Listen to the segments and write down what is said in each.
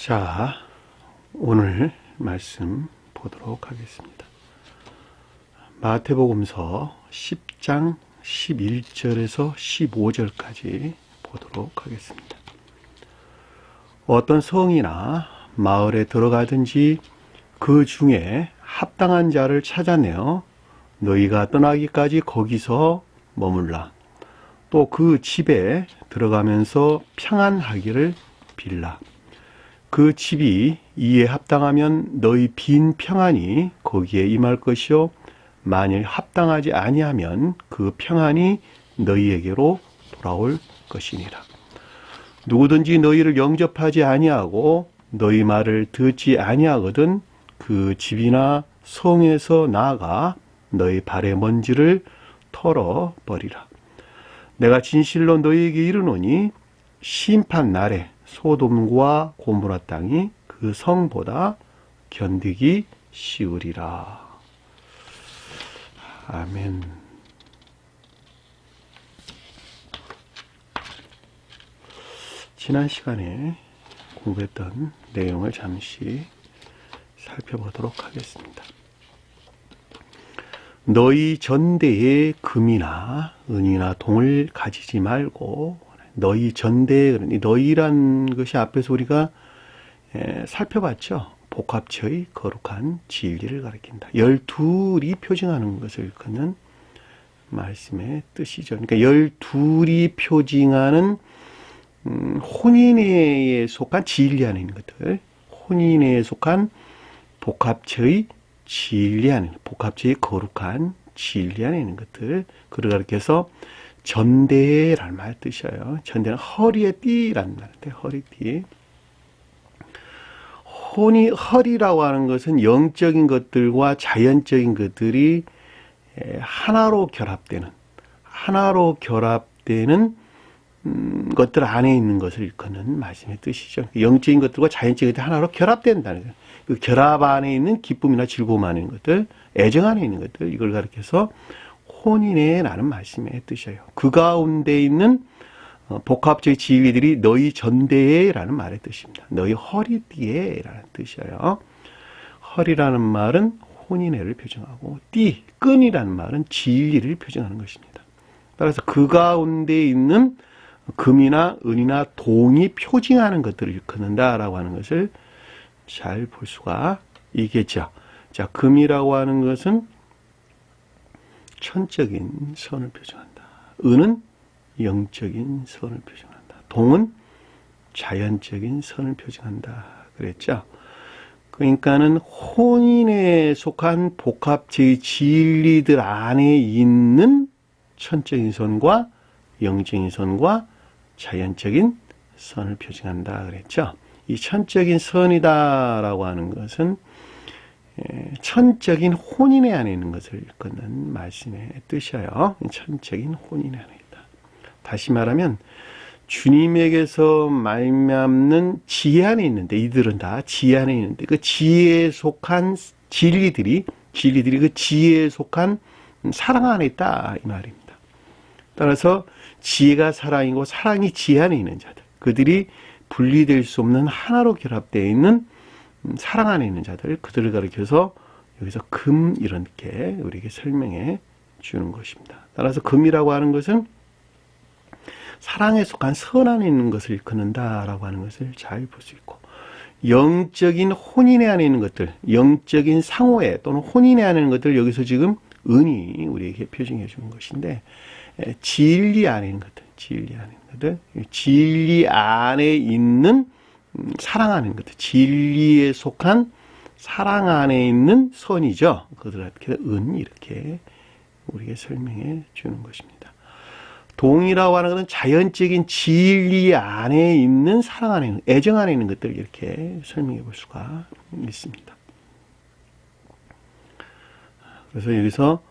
자, 오늘 말씀 보도록 하겠습니다. 마태복음서 10장 11절에서 15절까지 보도록 하겠습니다. 어떤 성이나 마을에 들어가든지 그 중에 합당한 자를 찾아내어 너희가 떠나기까지 거기서 머물라. 또 그 집에 들어가면서 평안하기를 빌라. 그 집이 이에 합당하면 너희 빈 평안이 거기에 임할 것이요 만일 합당하지 아니하면 그 평안이 너희에게로 돌아올 것이니라. 누구든지 너희를 영접하지 아니하고 너희 말을 듣지 아니하거든 그 집이나 성에서 나아가 너희 발의 먼지를 털어버리라. 내가 진실로 너희에게 이르노니 심판 날에 소돔과 고모라 땅이 그 성보다 견디기 쉬우리라. 아멘. 지난 시간에 공부했던 내용을 잠시 살펴보도록 하겠습니다. 너희 전대에 금이나 은이나 동을 가지지 말고, 너희 전대에, 너희란 것이 앞에서 우리가 살펴봤죠. 복합체의 거룩한 진리를 가리킨다. 12이 표징하는 것을 일컫는 말씀의 뜻이죠. 그러니까 12이 표징하는 혼인에 속한 진리 안에 있는 것들, 혼인에 속한 복합체의 진리 안에 있는, 복합체의 거룩한 진리 안에 있는 것들, 그를 가리켜서 전대라는 말 뜻이에요. 전대는 허리의 띠라는 말인데, 허리띠. 허리라고 하는 것은 영적인 것들과 자연적인 것들이 하나로 결합되는 것들 안에 있는 것을 일컫는 말씀의 뜻이죠. 영적인 것들과 자연적인 것들이 하나로 결합된다는 거예요. 그 결합 안에 있는 기쁨이나 즐거움 안에 있는 것들, 애정 안에 있는 것들, 이걸 가리켜서 혼인해라는 말씀의 뜻이에요. 그 가운데 있는 복합적인 진리들이 너희 전대에라는 말의 뜻입니다. 너희 허리띠에라는 뜻이에요. 허리라는 말은 혼인해를 표정하고 끈이라는 말은 진리를 표정하는 것입니다. 따라서 그 가운데 있는 금이나 은이나 동이 표징하는 것들을 일컫는다라고 하는 것을 잘 볼 수가 있겠죠. 자, 금이라고 하는 것은 천적인 선을 표정한다. 은은 영적인 선을 표정한다. 동은 자연적인 선을 표정한다. 그랬죠. 그러니까는 혼인에 속한 복합체의 진리들 안에 있는 천적인 선과 영적인 선과 자연적인 선을 표정한다. 그랬죠. 이 천적인 선이다라고 하는 것은 천적인 혼인의 안에 있는 것을 일컫는 말씀의 뜻이에요. 천적인 혼인의 안에 있다. 다시 말하면 주님에게서 말미암는 지혜 안에 있는데, 이들은 다 지혜 안에 있는데 그 지혜에 속한 진리들이 그 지혜에 속한 사랑 안에 있다, 이 말입니다. 따라서 지혜가 사랑이고 사랑이 지혜 안에 있는 자들, 그들이 분리될 수 없는 하나로 결합되어 있는 사랑 안에 있는 자들, 그들을 가리켜서 여기서 금, 이렇게 우리에게 설명해 주는 것입니다. 따라서 금이라고 하는 것은 사랑에 속한 선 안에 있는 것을 일컫는다라고 하는 것을 잘 볼 수 있고, 영적인 혼인의 안에 있는 것들, 영적인 상호에 또는 혼인의 안에 있는 것들, 여기서 지금 은이 우리에게 표징해 주는 것인데, 진리 안에 있는 것들, 진리 안에 있는 사랑 안에 있는 것들, 진리에 속한 사랑 안에 있는 선이죠. 그들한테 은, 이렇게 우리에게 설명해 주는 것입니다. 동이라고 하는 것은 자연적인 진리 안에 있는 사랑 안에 있는, 애정 안에 있는 것들을 이렇게 설명해 볼 수가 있습니다. 그래서 여기서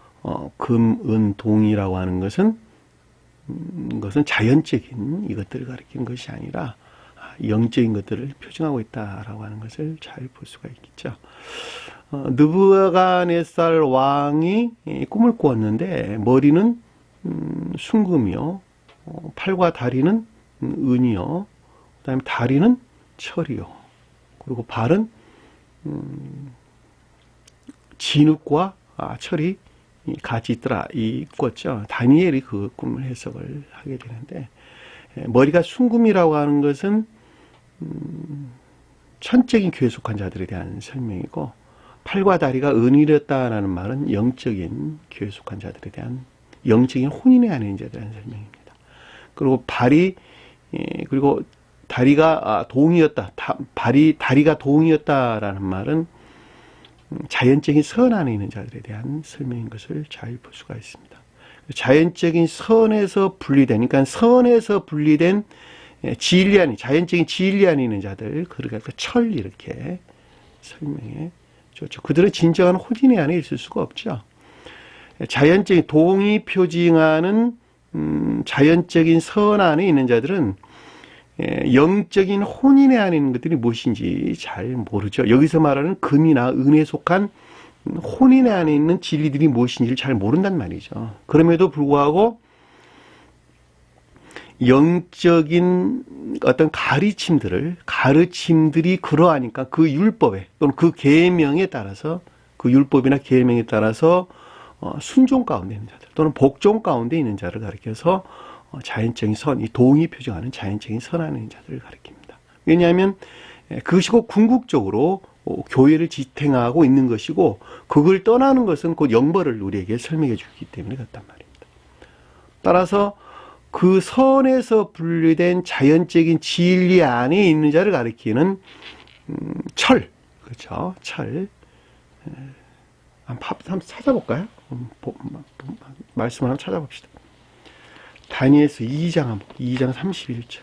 금, 은, 동이라고 하는 것은 자연적인 이것들을 가리키는 것이 아니라 영적인 것들을 표정하고 있다라고 하는 것을 잘 볼 수가 있겠죠. 느부갓네살 왕이 꿈을 꾸었는데 머리는 순금이요, 팔과 다리는 은이요, 그다음에 다리는 철이요. 그리고 발은 진흙과 철이 같이 있더라. 이 꿨죠. 다니엘이 그 꿈을 해석을 하게 되는데, 머리가 순금이라고 하는 것은 천적인 교회에 속한 자들에 대한 설명이고, 팔과 다리가 은이었다라는 말은 영적인 교회에 속한 자들에 대한, 영적인 혼인에 아닌 자들에 대한 설명입니다. 그리고 그리고 다리가 동이었다. 다리가 동이었다라는 말은 자연적인 선 안에 있는 자들에 대한 설명인 것을 잘 볼 수가 있습니다. 자연적인 선에서 분리된, 그러니까 선에서 분리된 자연적인 진리 안에 있는 자들, 그러니까 철, 이렇게 설명해 줬죠. 그들은 진정한 혼인 안에 있을 수가 없죠. 자연적인 동이 표징하는 자연적인 선 안에 있는 자들은 영적인 혼인에 안에 있는 것들이 무엇인지 잘 모르죠. 여기서 말하는 금이나 은에 속한 혼인에 안에 있는 진리들이 무엇인지를 잘 모른단 말이죠. 그럼에도 불구하고 영적인 어떤 가르침들이 그러하니까 그 율법에 또는 그 계명에 따라서, 그 율법이나 계명에 따라서 순종 가운데 있는 자들 또는 복종 가운데 있는 자를 가리켜서 자연적인 선, 이 동이 표정하는 자연적인 선 안에 있는 자들을 가리킵니다. 왜냐하면 그것이 곧 궁극적으로 교회를 지탱하고 있는 것이고, 그걸 떠나는 것은 곧 영벌을 우리에게 설명해 주기 때문에 그렇단 말입니다. 따라서 그 선에서 분리된 자연적인 진리 안에 있는 자를 가리키는 철, 그렇죠? 철. 한번 찾아볼까요? 말씀을 한번 찾아봅시다. 다니엘서 2장 31절.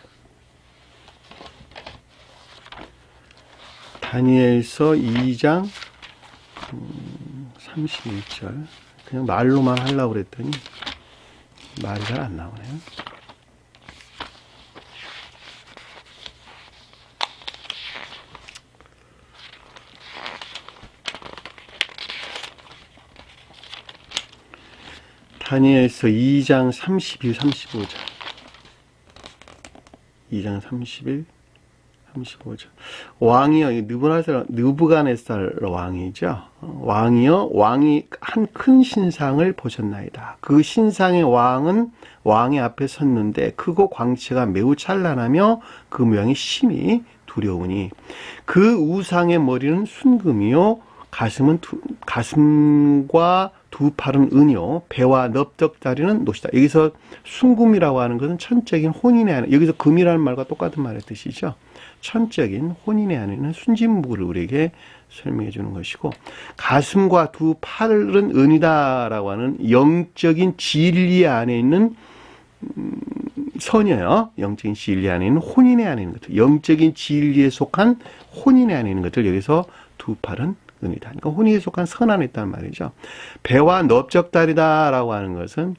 다니엘서 2장 31절. 그냥 말로만 하려고 그랬더니 말이 잘 안 나오네요. 다니엘서 2장 31, 35절. 2장 31, 35절. 왕이여, 느부갓네살 왕이죠. 왕이여, 왕이 한 큰 신상을 보셨나이다. 그 신상의 왕의 앞에 섰는데 크고 광채가 매우 찬란하며 그 모양이 심히 두려우니 그 우상의 머리는 순금이요, 가슴과 두 팔은 은이요, 배와 넓적다리는 노시다. 여기서 순금이라고 하는 것은 천적인 혼인의 안에, 여기서 금이라는 말과 똑같은 말의 뜻이죠. 천적인 혼인의 안에는 순진무구를 우리에게 설명해 주는 것이고, 가슴과 두 팔은 은이다라고 하는 영적인 진리 안에 있는 선이에요. 영적인 진리 안에 있는 혼인의 안에 있는 것들, 영적인 진리에 속한 혼인의 안에 있는 것들, 여기서 두 팔은 은이다. 그러니까 혼인에 속한 선 안에 있다는 말이죠. 배와 넓적다리다라고 하는 것은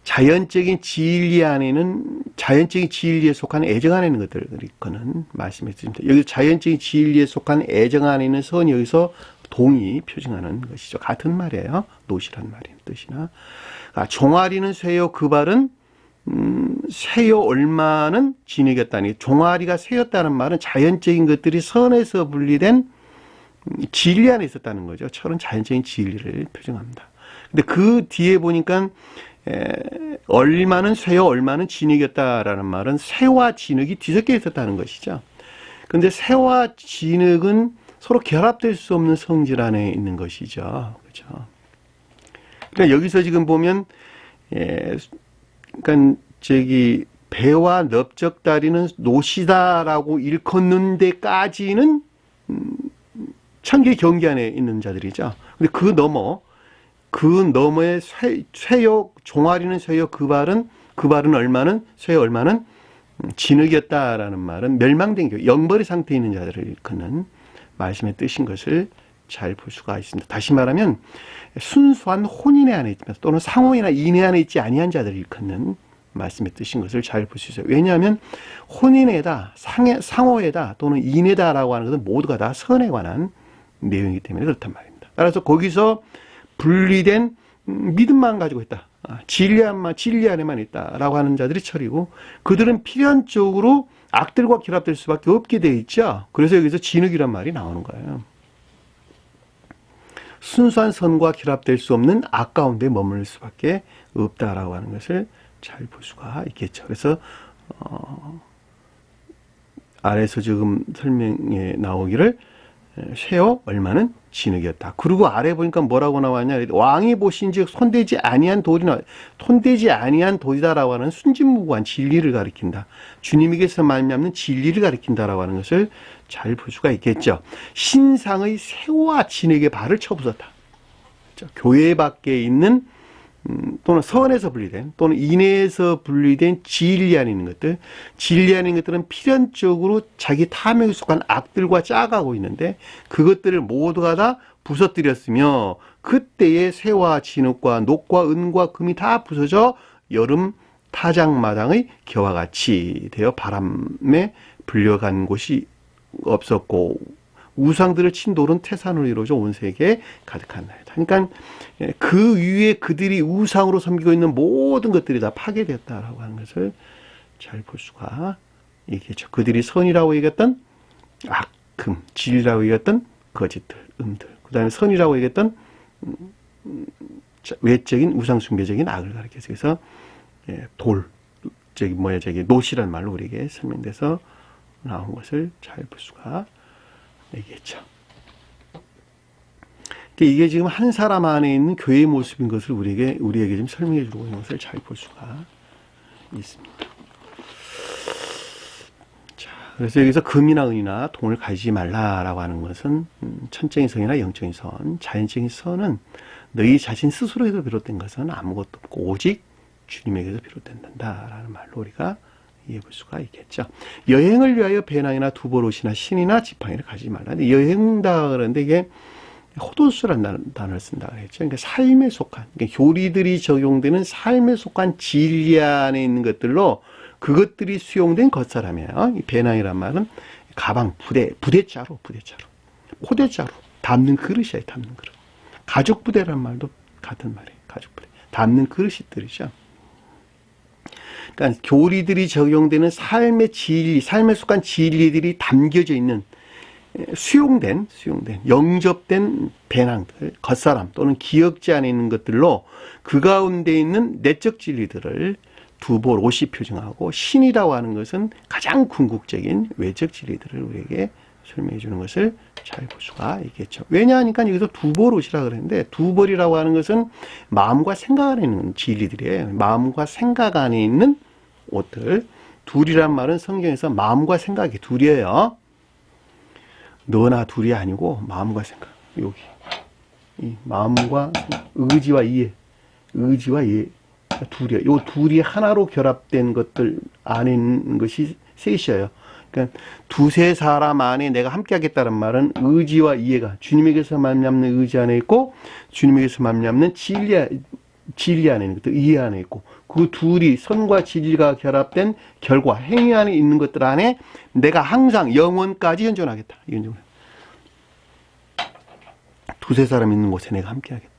자연적인 진리 안에는, 자연적인 진리에 속한 애정 안에 있는 것들을 일컫는 말씀해 주십니다. 여기 자연적인 진리에 속한 애정 안에 있는 선이 여기서 동이 표징하는 것이죠. 같은 말이에요. 노시란 말인 뜻이나. 종아리는 쇠요, 그 발은 쇠요 얼마는 진흙이었다니. 종아리가 쇠였다는 말은 자연적인 것들이 선에서 분리된 진리 안에 있었다는 거죠. 철은 자연적인 진리를 표정합니다. 근데 그 뒤에 보니까 얼마는 쇠요, 얼마는 진흙이었다라는 말은 쇠와 진흙이 뒤섞여 있었다는 것이죠. 근데 쇠와 진흙은 서로 결합될 수 없는 성질 안에 있는 것이죠. 그렇죠. 그러니까 여기서 지금 보면, 그러니까 배와 넓적다리는 노시다라고 일컫는 데까지는 천개 경계 안에 있는 자들이죠. 근데 그 너머에 쇠요, 종아리는 쇠요, 그 발은 얼마는 쇠요, 얼마는 진흙이었다라는 말은 멸망된 교회, 영벌의 상태에 있는 자들을 일컫는 말씀의 뜻인 것을 잘 볼 수가 있습니다. 다시 말하면 순수한 혼인의 안에 있으면서 또는 상호이나 인의 안에 있지 아니한 자들을 일컫는 말씀의 뜻인 것을 잘 볼 수 있어요. 왜냐하면 혼인에다, 상호에다 또는 인에다라고 하는 것은 모두가 다 선에 관한 내용이기 때문에 그렇단 말입니다. 따라서 거기서 분리된 믿음만 가지고 있다, 진리 안에만 있다라고 하는 자들이 철이고, 그들은 필연적으로 악들과 결합될 수밖에 없게 되어 있죠. 그래서 여기서 진흙이란 말이 나오는 거예요. 순수한 선과 결합될 수 없는 악 가운데 머무를 수밖에 없다라고 하는 것을 잘 볼 수가 있겠죠. 그래서 아래에서 지금 설명에 나오기를 쇠요 얼마는 진흙이었다. 그리고 아래 보니까 뭐라고 나왔냐? 왕이 보신즉 손대지 아니한 돌이다라고 하는 순진무구한 진리를 가리킨다. 주님에게서 말미암는 진리를 가리킨다라고 하는 것을 잘 볼 수가 있겠죠. 신상의 쇠와 진흙의 발을 쳐부쉈다. 교회 밖에 있는 또는 서원에서 분리된 또는 인해에서 분리된 진리 안에 있는 것들, 진리 안에 있는 것들은 필연적으로 자기 탐욕에 속한 악들과 짜가고 있는데 그것들을 모두가 다 부서뜨렸으며 그때의 쇠와 진흙과 녹과 은과 금이 다 부서져 여름 타작마당의 겨와 같이 되어 바람에 불려간 곳이 없었고 우상들을 친 돌은 태산으로 이루어져 온 세계에 가득한 나이다. 그러니까 그 위에 그들이 우상으로 섬기고 있는 모든 것들이 다 파괴되었다라고 하는 것을 잘 볼 수가 있겠죠. 그들이 선이라고 얘기했던 악금, 진리라고 얘기했던 거짓들, 음들. 그 다음에 선이라고 얘기했던 외적인 우상숭배적인 악을 가리켜서 그래서 돌, 노시란 말로 우리에게 설명돼서 나온 것을 잘 볼 수가 있겠죠. 이게 지금 한 사람 안에 있는 교회의 모습인 것을 우리에게 지금 설명해 주고 있는 것을 잘 볼 수가 있습니다. 자, 그래서 여기서 금이나 은이나 돈을 가지지 말라라고 하는 것은 천적인 선이나 영적인 선, 자연적인 선은 너희 자신 스스로에서 비롯된 것은 아무것도 없고 오직 주님에게서 비롯된다라는 말로 우리가 이해해 볼 수가 있겠죠. 여행을 위하여 배낭이나 두보롯이나 신이나 지팡이를 가지지 말라. 근데 여행다 그러는데 이게 호도수라는 단어를 쓴다 그랬죠. 그러니까 삶에 속한, 그러니까 교리들이 적용되는 삶에 속한 진리 안에 있는 것들로 그것들이 수용된 겉사람이에요. 이 배낭이란 말은 가방, 부대자루, 포대자루, 담는 그릇이에요, 담는 그릇. 가죽 부대란 말도 같은 말이에요, 가죽 부대. 담는 그릇이들이죠. 그러니까 교리들이 적용되는 삶의 진리, 삶에 속한 진리들이 담겨져 있는 수용된 영접된 배낭들, 겉사람 또는 기억지 안에 있는 것들로 그 가운데 있는 내적 진리들을 두보롯이 표정하고 신이라고 하는 것은 가장 궁극적인 외적 진리들을 우리에게 설명해 주는 것을 잘 볼 수가 있겠죠. 왜냐하니까 여기서 두보롯이라고 그랬는데 두벌이라고 하는 것은 마음과 생각 안에 있는 진리들이에요. 마음과 생각 안에 있는 옷들. 둘이란 말은 성경에서 마음과 생각이 둘이에요. 너나 둘이 아니고 마음과 생각. 여기 이 마음과 의지와 이해, 둘이에요. 요 둘이 하나로 결합된 것들 안에 있는 것이 셋이에요. 그러니까 두세 사람 안에 내가 함께 하겠다는 말은 의지와 이해가 주님에게서 말미암는 의지 안에 있고 주님에게서 말미암는 진리 안에 있는 것들, 이해 안에 있고 그 둘이 선과 진리가 결합된 결과, 행위 안에 있는 것들 안에 내가 항상 영원까지 현존하겠다. 이건 두세 사람 있는 곳에 내가 함께 하겠다.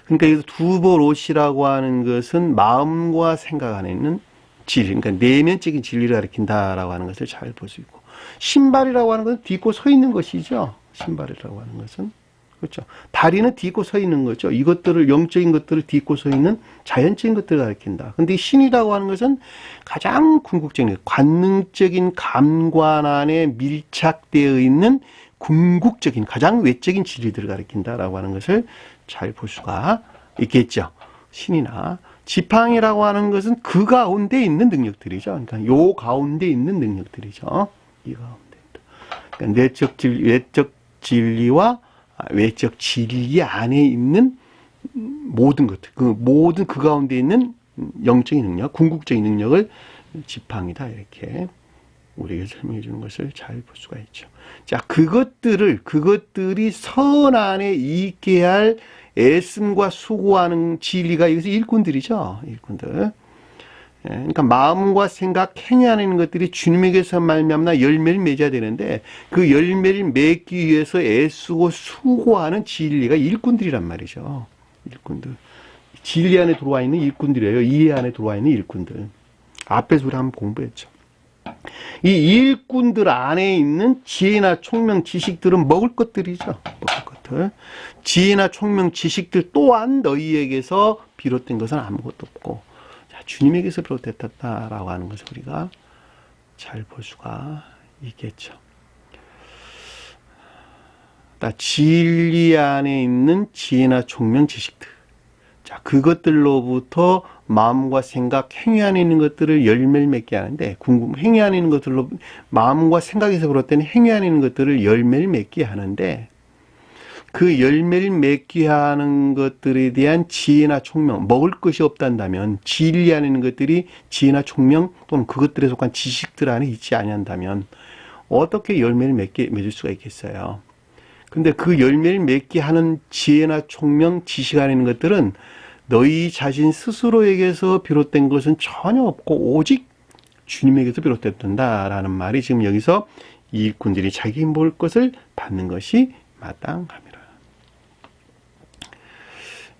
그러니까 여기서 두보롯이라고 하는 것은 마음과 생각 안에 있는 진리, 그러니까 내면적인 진리를 가리킨다라고 하는 것을 잘 볼 수 있고, 신발이라고 하는 것은 딛고 서 있는 것이죠. 신발이라고 하는 것은. 그렇죠. 다리는 딛고 서 있는 거죠. 이것들을, 영적인 것들을 딛고 서 있는 자연적인 것들을 가리킨다. 근데 이 신이라고 하는 것은 가장 궁극적인, 관능적인 감관 안에 밀착되어 있는 궁극적인, 가장 외적인 진리들을 가리킨다라고 하는 것을 잘 볼 수가 있겠죠. 신이나 지팡이라고 하는 것은 그 가운데 있는 능력들이죠. 그러니까 요 가운데 있는 능력들이죠. 이 가운데. 그러니까 내적 진리, 외적 진리와 외적 진리 안에 있는 모든 것들, 모든 그 가운데 있는 영적인 능력, 궁극적인 능력을 지팡이다 이렇게 우리에게 설명해 주는 것을 잘 볼 수가 있죠. 자, 그것들이 선 안에 있게 할 애씀과 수고하는 진리가 여기서 일꾼들이죠. 일꾼들. 그러니까 마음과 생각, 행위 안에 있는 것들이 주님에게서 말미암나 열매를 맺어야 되는데 그 열매를 맺기 위해서 애쓰고 수고하는 진리가 일꾼들이란 말이죠. 일꾼들. 진리 안에 들어와 있는 일꾼들이에요. 이해 안에 들어와 있는 일꾼들. 앞에서 우리 한번 공부했죠. 이 일꾼들 안에 있는 지혜나 총명, 지식들은 먹을 것들이죠. 먹을 것들. 지혜나 총명, 지식들 또한 너희에게서 비롯된 것은 아무것도 없고, 자, 주님에게서 비롯됐다라고 하는 것을 우리가 잘 볼 수가 있겠죠. 진리 안에 있는 지혜나 총명, 지식들. 자, 그것들로부터 마음과 생각, 행위 안에 있는 것들을 열매를 맺게 하는데, 행위 안에 있는 것들로 마음과 생각에서 비롯된 행위 안에 있는 것들을 열매를 맺게 하는데, 그 열매를 맺게 하는 것들에 대한 지혜나 총명, 먹을 것이 없단다면, 진리 안에 있는 것들이 지혜나 총명 또는 그것들에 속한 지식들 안에 있지 아니한다면 어떻게 열매를 맺을 수가 있겠어요? 근데 그 열매를 맺게 하는 지혜나 총명, 지식 안에 있는 것들은 너희 자신 스스로에게서 비롯된 것은 전혀 없고 오직 주님에게서 비롯됐단다라는 말이 지금 여기서 이 일꾼들이 자기 먹을 것을 받는 것이 마땅합니다.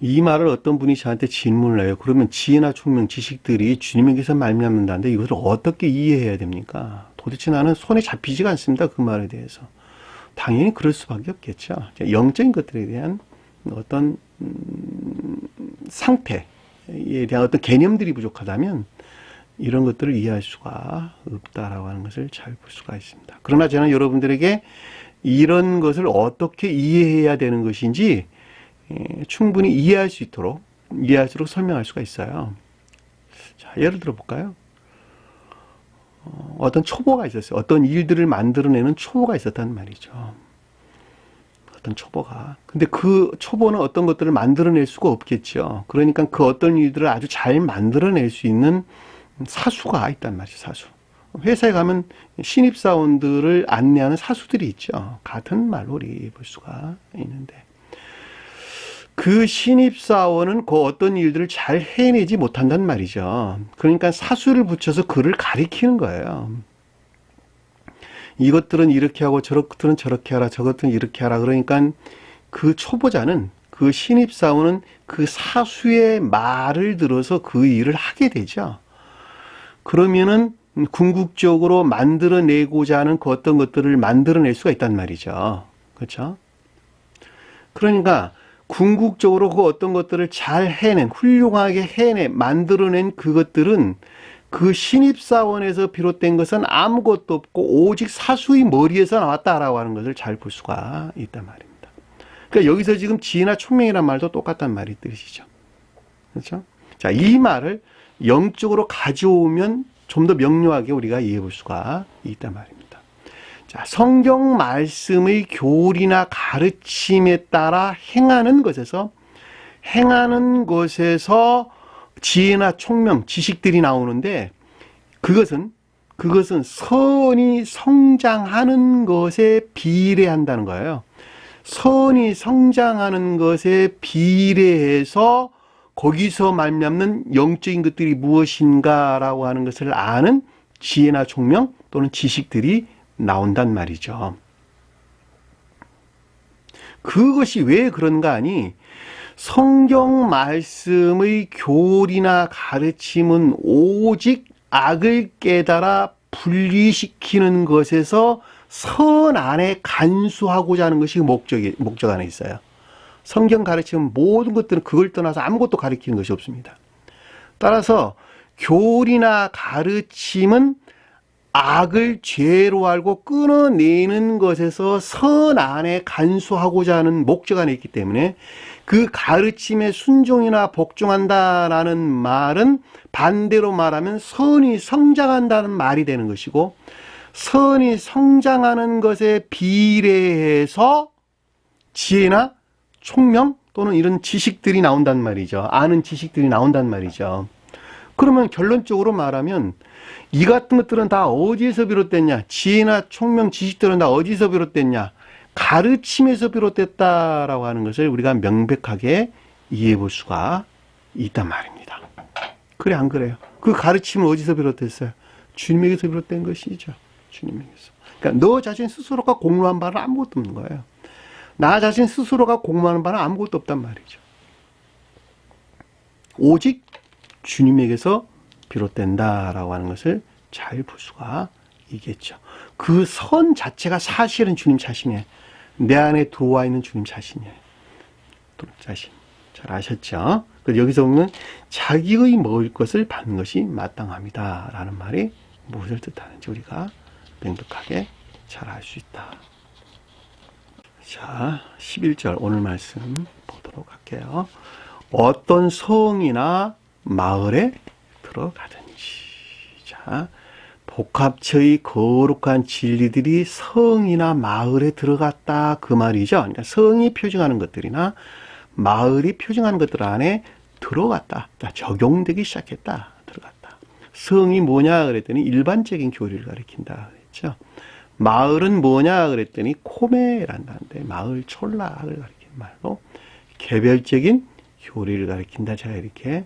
이 말을 어떤 분이 저한테 질문을 해요. 그러면 지혜나 총명, 지식들이 주님에게서 말미암는다는데 이것을 어떻게 이해해야 됩니까? 도대체 나는 손에 잡히지가 않습니다. 그 말에 대해서. 당연히 그럴 수밖에 없겠죠. 영적인 것들에 대한 어떤 상태에 대한 어떤 개념들이 부족하다면 이런 것들을 이해할 수가 없다라고 하는 것을 잘 볼 수가 있습니다. 그러나 저는 여러분들에게 이런 것을 어떻게 이해해야 되는 것인지 충분히 이해할수록 설명할 수가 있어요. 자, 예를 들어 볼까요? 어떤 초보가 있었어요. 어떤 일들을 만들어내는 초보가 있었단 말이죠. 어떤 초보가. 근데 그 초보는 어떤 것들을 만들어낼 수가 없겠죠. 그러니까 그 어떤 일들을 아주 잘 만들어낼 수 있는 사수가 있단 말이죠. 사수. 회사에 가면 신입사원들을 안내하는 사수들이 있죠. 같은 말로 우리 볼 수가 있는데. 그 신입사원은 그 어떤 일들을 잘 해내지 못한단 말이죠. 그러니까 사수를 붙여서 그를 가리키는 거예요. 이것들은 이렇게 하고 저것들은 저렇게 하라, 저것들은 이렇게 하라. 그러니까 그 초보자는, 그 신입사원은 그 사수의 말을 들어서 그 일을 하게 되죠. 그러면은 궁극적으로 만들어내고자 하는 그 어떤 것들을 만들어낼 수가 있단 말이죠. 그렇죠? 그러니까 궁극적으로 그 어떤 것들을 잘 훌륭하게 만들어낸 그것들은 그 신입사원에서 비롯된 것은 아무것도 없고 오직 사수의 머리에서 나왔다라고 하는 것을 잘 볼 수가 있단 말입니다. 그러니까 여기서 지금 지혜나 총명이란 말도 똑같단 말이 뜻이죠. 그렇죠? 자, 이 말을 영적으로 가져오면 좀 더 명료하게 우리가 이해해 볼 수가 있단 말입니다. 자, 성경 말씀의 교리나 가르침에 따라 행하는 것에서 지혜나 총명, 지식들이 나오는데 그것은 선이 성장하는 것에 비례한다는 거예요. 선이 성장하는 것에 비례해서 거기서 말미암는 영적인 것들이 무엇인가라고 하는 것을 아는 지혜나 총명 또는 지식들이 나온단 말이죠. 그것이 왜 그런가 하니 성경 말씀의 교리나 가르침은 오직 악을 깨달아 분리시키는 것에서 선 안에 간수하고자 하는 것이 목적 안에 있어요. 성경 가르침은 모든 것들은 그걸 떠나서 아무것도 가르치는 것이 없습니다. 따라서 교리나 가르침은 악을 죄로 알고 끊어내는 것에서 선 안에 간수하고자 하는 목적 안에 있기 때문에 그 가르침에 순종이나 복종한다라는 말은 반대로 말하면 선이 성장한다는 말이 되는 것이고 선이 성장하는 것에 비례해서 지혜나 총명 또는 이런 지식들이 나온단 말이죠. 아는 지식들이 나온단 말이죠. 그러면 결론적으로 말하면 이 같은 것들은 다 어디에서 비롯됐냐? 지혜나 총명, 지식들은 다 어디서 비롯됐냐? 가르침에서 비롯됐다라고 하는 것을 우리가 명백하게 이해해 볼 수가 있단 말입니다. 그래, 안 그래요? 그 가르침은 어디서 비롯됐어요? 주님에게서 비롯된 것이죠. 주님에게서. 그러니까 너 자신 스스로가 공로한 바는 아무것도 없는 거예요. 나 자신 스스로가 공부하는 바는 아무것도 없단 말이죠. 오직 주님에게서 비롯된다라고 하는 것을 잘 볼 수가 이겠죠. 그 선 자체가 사실은 주님 자신이에요. 내 안에 들어와 있는 주님 자신이에요. 자신. 잘 아셨죠? 그래서 여기서 보면 자기의 먹을 것을 받는 것이 마땅합니다. 라는 말이 무엇을 뜻하는지 우리가 명백하게 잘 알 수 있다. 자, 11절 오늘 말씀 보도록 할게요. 어떤 성이나 마을에 들어가든지. 자, 복합체의 거룩한 진리들이 성이나 마을에 들어갔다 그 말이죠. 그러니까 성이 표징하는 것들이나 마을이 표징하는 것들 안에 들어갔다. 적용되기 시작했다. 들어갔다. 성이 뭐냐 그랬더니 일반적인 교리를 가리킨다 그랬죠. 마을은 뭐냐 그랬더니 코메란다는데 마을 촌락을 가리키는 말로 개별적인 교리를 가리킨다. 제가 이렇게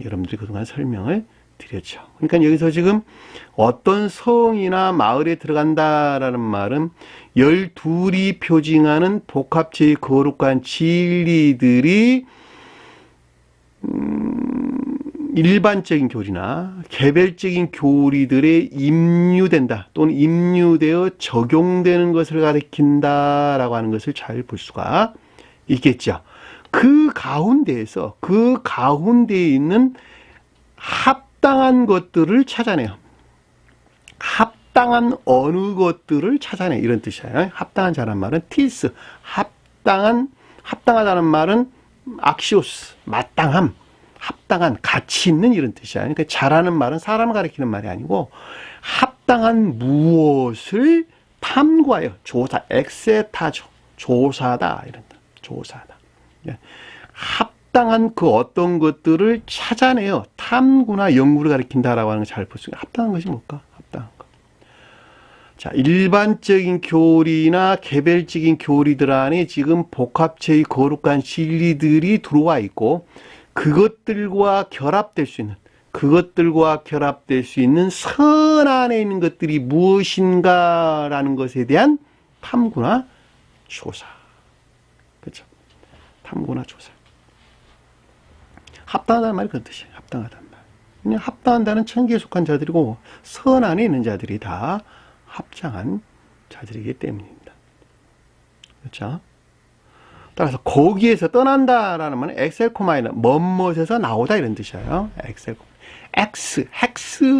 여러분들이 그동안 설명을 드렸죠. 그러니까 여기서 지금 어떤 성이나 마을에 들어간다라는 말은 12이 표징하는 복합체의 거룩한 진리들이 일반적인 교리나 개별적인 교리들에 임유된다 또는 임유되어 적용되는 것을 가리킨다라고 하는 것을 잘 볼 수가 있겠죠. 그 가운데에 있는 합당한 것들을 찾아내요. 합당한 어느 것들을 찾아내 이런 뜻이에요. 합당한 자란 말은 티스, 합당하다는 말은 악시오스, 마땅함, 합당한, 가치 있는 이런 뜻이야. 그러니까 자라는 말은 사람을 가리키는 말이 아니고 합당한 무엇을 탐구하여 조사, 엑세타죠. 조사다 이런 뜻. 조사다. 합당한 그 어떤 것들을 찾아내요. 탐구나 연구를 가리킨다라고 하는 걸 잘 볼 수 있어요. 합당한 것이 뭘까? 합당한 것. 자, 일반적인 교리나 개별적인 교리들 안에 지금 복합체의 거룩한 진리들이 들어와 있고 그것들과 결합될 수 있는 선 안에 있는 것들이 무엇인가라는 것에 대한 탐구나 조사. 그렇죠? 탐구나 조사. 합당하다는 말이 그런 뜻이에요. 합당하다는 말. 그냥 합당한다는 천기에 속한 자들이고 선 안에 있는 자들이 다 합당한 자들이기 때문입니다. 그렇죠? 따라서 거기에서 떠난다라는 말은 엑셀코마이나 멋멋에서 나오다 이런 뜻이에요. 헥스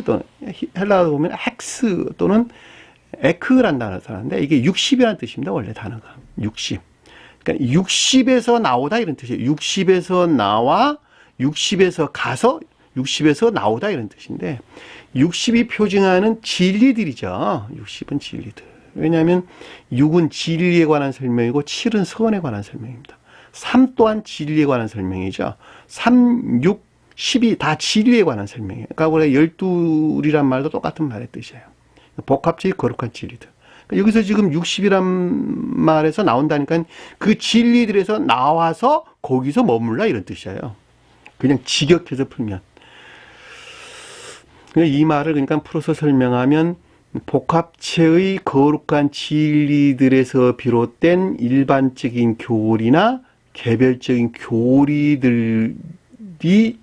또는 헬라어로 보면 헥스 또는 에크라는 단어를 쓰는데 이게 60이라는 뜻입니다. 원래 단어가 60. 그러니까 60에서 나오다 이런 뜻이에요. 60에서 나와 60에서 가서 60에서 나오다 이런 뜻인데 60이 표징하는 진리들이죠. 60은 진리들. 왜냐하면 6은 진리에 관한 설명이고 7은 선에 관한 설명입니다. 3 또한 진리에 관한 설명이죠. 3, 6, 10이 다 진리에 관한 설명이에요. 그러니까 원래 12이란 말도 똑같은 말의 뜻이에요. 복합체의 거룩한 진리들. 그러니까 여기서 지금 60이란 말에서 나온다니까 그 진리들에서 나와서 거기서 머물라 이런 뜻이에요. 그냥 직역해서 풀면. 이 말을 그러니까 풀어서 설명하면 복합체의 거룩한 진리들에서 비롯된 일반적인 교리나 개별적인 교리들이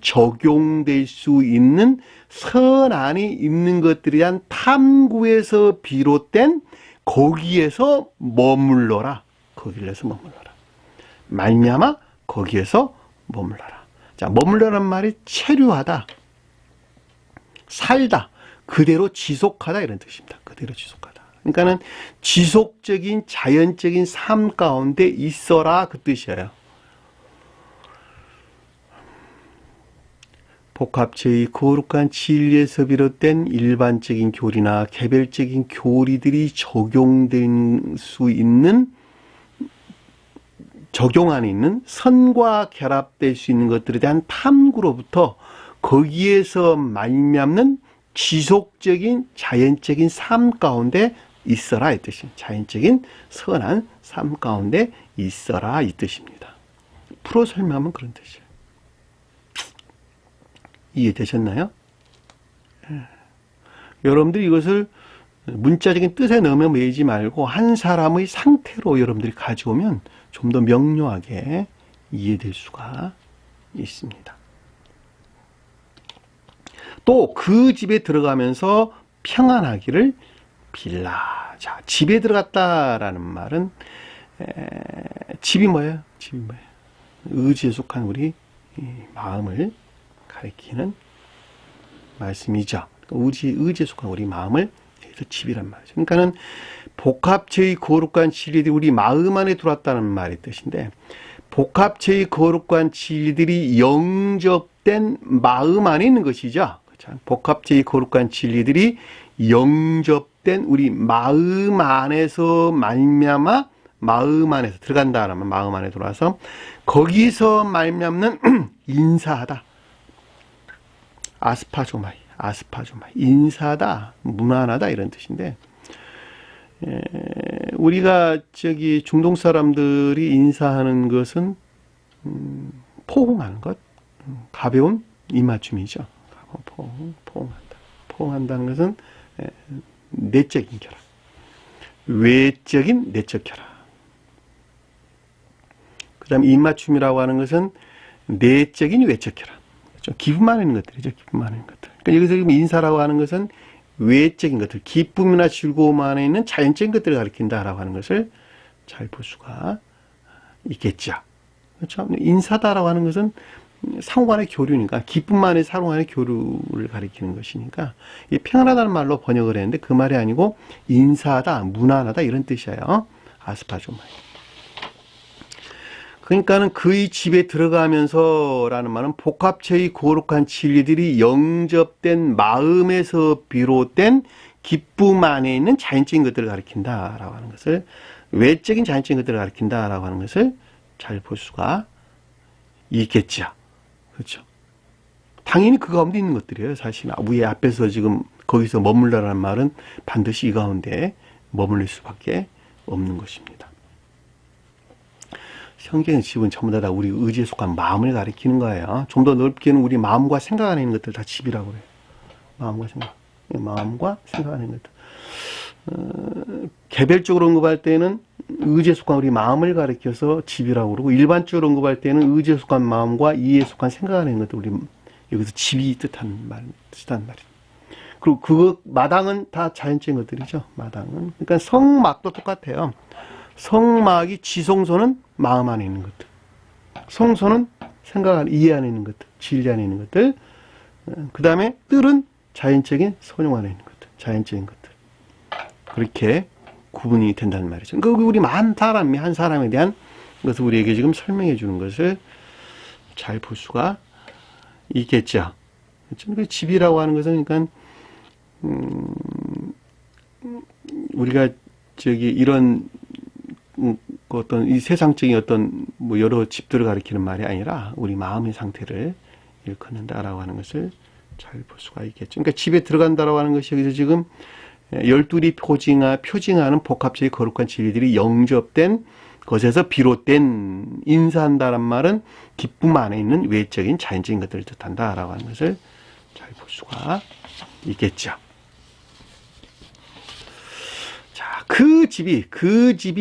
적용될 수 있는 선 안에 있는 것들에 대한 탐구에서 비롯된 거기에서 머물러라. 거기에서 머물러라. 말미암아 거기에서 머물러라. 자, 머물러라는 말이 체류하다, 살다, 그대로 지속하다 이런 뜻입니다. 그대로 지속하다. 그러니까는 지속적인 자연적인 삶 가운데 있어라 그 뜻이에요. 복합체의 거룩한 진리에서 비롯된 일반적인 교리나 개별적인 교리들이 적용될 수 있는 적용 안에 있는 선과 결합될 수 있는 것들에 대한 탐구로부터 거기에서 말미암는 지속적인 자연적인 삶 가운데 있어라 이 뜻입니다. 자연적인 선한 삶 가운데 있어라 이 뜻입니다. 풀어 설명하면 그런 뜻이에요. 이해되셨나요? 여러분들이 이것을 문자적인 뜻에 넣으며 매이지 말고 한 사람의 상태로 여러분들이 가져오면 좀 더 명료하게 이해될 수가 있습니다. 또 그 집에 들어가면서 평안하기를 빌라. 자, 집에 들어갔다라는 말은 집이 뭐예요? 집이 뭐예요? 의지에 속한 우리 마음을 가리키는 말씀이죠. 의지에 속한 우리 마음을 그래서 집이란 말이죠. 그러니까는 복합체의 거룩한 진리들이 우리 마음 안에 들어왔다는 말의 뜻인데, 복합체의 거룩한 진리들이 영접된 마음 안에 있는 것이죠. 그렇죠? 복합체의 거룩한 진리들이 영접된 우리 마음 안에서 말미암아 마음 안에서 들어간다라면 마음 안에 들어와서 거기서 말미암는 인사하다. 아스파조마이, 인사다, 무난하다 이런 뜻인데, 우리가 중동 사람들이 인사하는 것은 포옹하는 것, 가벼운 입맞춤이죠. 포옹한다는 것은 내적인 결합, 외적인 내적 결합. 그다음 입맞춤이라고 하는 것은 내적인 외적 결합. 그렇죠? 기분만 있는 것들이죠. 기분만 있는 것들. 그러니까 여기서 지금 인사라고 하는 것은 외적인 것들, 기쁨이나 즐거움 안에 있는 자연적인 것들을 가리킨다라고 하는 것을 잘 볼 수가 있겠죠. 그렇죠? 인사다라고 하는 것은 상호간의 교류니까, 기쁨만의 상호간의 교류를 가리키는 것이니까, 이 평안하다는 말로 번역을 했는데 그 말이 아니고 인사하다, 무난하다 이런 뜻이에요. 아스파조마이. 그러니까는 그의 집에 들어가면서라는 말은 복합체의 거룩한 진리들이 영접된 마음에서 비롯된 기쁨 안에 있는 자연적인 것들을 가리킨다라고 하는 것을, 외적인 자연적인 것들을 가리킨다라고 하는 것을 잘 볼 수가 있겠죠. 그렇죠. 당연히 그 가운데 있는 것들이에요. 사실 위에 앞에서 지금 거기서 머물러라는 말은 반드시 이 가운데 머물릴 수밖에 없는 것입니다. 성경의 집은 전부 다 우리 의지에 속한 마음을 가리키는 거예요. 좀 더 넓게는 우리 마음과 생각 안에 있는 것들 다 집이라고 해요. 마음과 생각 안에 있는 것들. 개별적으로 언급할 때는 의지에 속한 우리 마음을 가리켜서 집이라고 그러고, 일반적으로 언급할 때는 의지에 속한 마음과 이에 속한 생각 안에 있는 것들, 우리 여기서 집이 뜻하는 말이에요. 그리고 그 마당은 다 자연적인 것들이죠. 마당은. 그러니까 성막도 똑같아요. 성막이 지성소는 마음 안에 있는 것들, 성소는 생각 안에, 이해 안에 있는 것들, 진리 안에 있는 것들, 그 다음에 뜰은 자연적인 선용 안에 있는 것들, 자연적인 것들. 그렇게 구분이 된다는 말이죠. 그러니까 우리 한 사람에 대한 것을 우리에게 지금 설명해 주는 것을 잘 볼 수가 있겠죠. 그렇죠? 집이라고 하는 것은 그러니까 우리가 이런 어떤 이 세상적인 어떤 여러 집들을 가리키는 말이 아니라 우리 마음의 상태를 일컫는다라고 하는 것을 잘 볼 수가 있겠죠. 그러니까 집에 들어간다라고 하는 것이 여기서 지금 열둘이 표징하는 복합체의 거룩한 진리들이 영접된 것에서 비롯된, 인사한다란 말은 기쁨 안에 있는 외적인 자연적인 것들을 뜻한다라고 하는 것을 잘 볼 수가 있겠죠. 자, 그 집이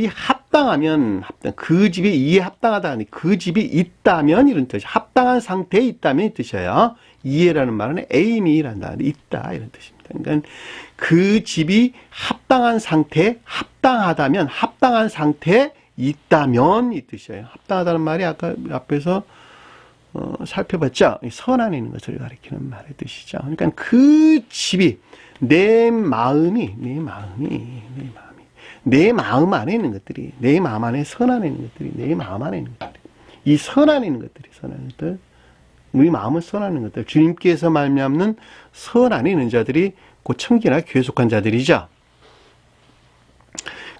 합당하면, 그 집이 이에 합당하다, 그 집이 있다면 이런 뜻이에요. 합당한 상태에 있다면 이 뜻이에요. 이해라는 말은 aim이라는 단어로 있다 이런 뜻입니다. 그러니까 그 집이 합당한 상태, 합당하다면, 합당한 상태에 있다면 이 뜻이에요. 합당하다는 말이 아까 앞에서 살펴봤죠. 선 안에 있는 것을 가리키는 말의 뜻이죠. 그러니까 그 집이 내 마음 안에 있는 것들이, 내 마음 안에 선 안에 있는 것들이, 내 마음 안에 있는 것들이, 이 선 안에 있는 것들이, 선 안에 있는 것들, 우리 마음을 선하는 것들, 주님께서 말미암는 선 안에 있는 자들이 곧 청기나 교회에 속한 자들이죠.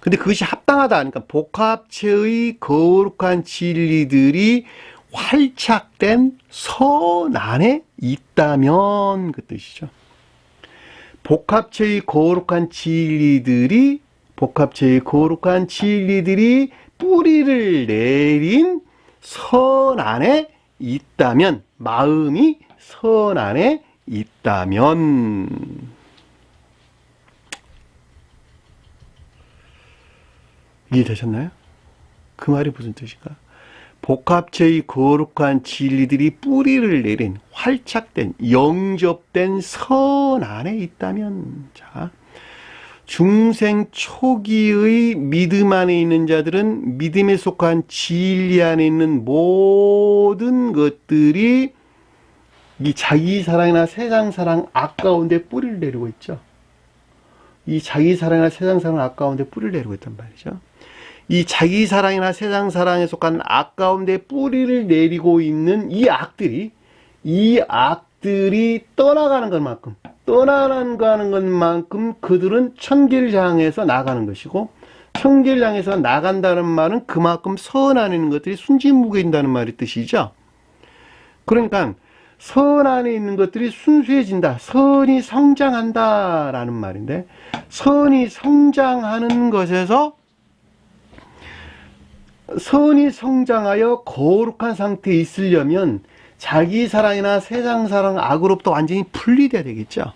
근데 그것이 합당하다 하니까 복합체의 거룩한 진리들이 활착된 선 안에 있다면 그 뜻이죠. 복합체의 거룩한 진리들이 뿌리를 내린 선 안에 있다면, 마음이 선 안에 있다면, 이해되셨나요? 그 말이 무슨 뜻인가? 복합체의 거룩한 진리들이 뿌리를 내린, 활착된, 영접된 선 안에 있다면, 자, 중생 초기의 믿음 안에 있는 자들은 믿음에 속한 진리 안에 있는 모든 것들이 이 자기 사랑이나 세상 사랑 아까운데 뿌리를 내리고 있죠. 이 자기 사랑이나 세상 사랑 아까운데 뿌리를 내리고 있단 말이죠. 이 자기 사랑이나 세상 사랑에 속한 아까운데 뿌리를 내리고 있는 이 악들이 떠나가는 것만큼 그들은 천계를 향해서 나가는 것이고, 천계를 향해서 나간다는 말은 그만큼 선 안에 있는 것들이 순진무구해진다는 말의 뜻이죠. 그러니까 선 안에 있는 것들이 순수해진다, 선이 성장한다라는 말인데, 선이 성장하는 것에서 선이 성장하여 거룩한 상태에 있으려면 자기 사랑이나 세상 사랑 악으로부터 완전히 분리돼야 되겠죠.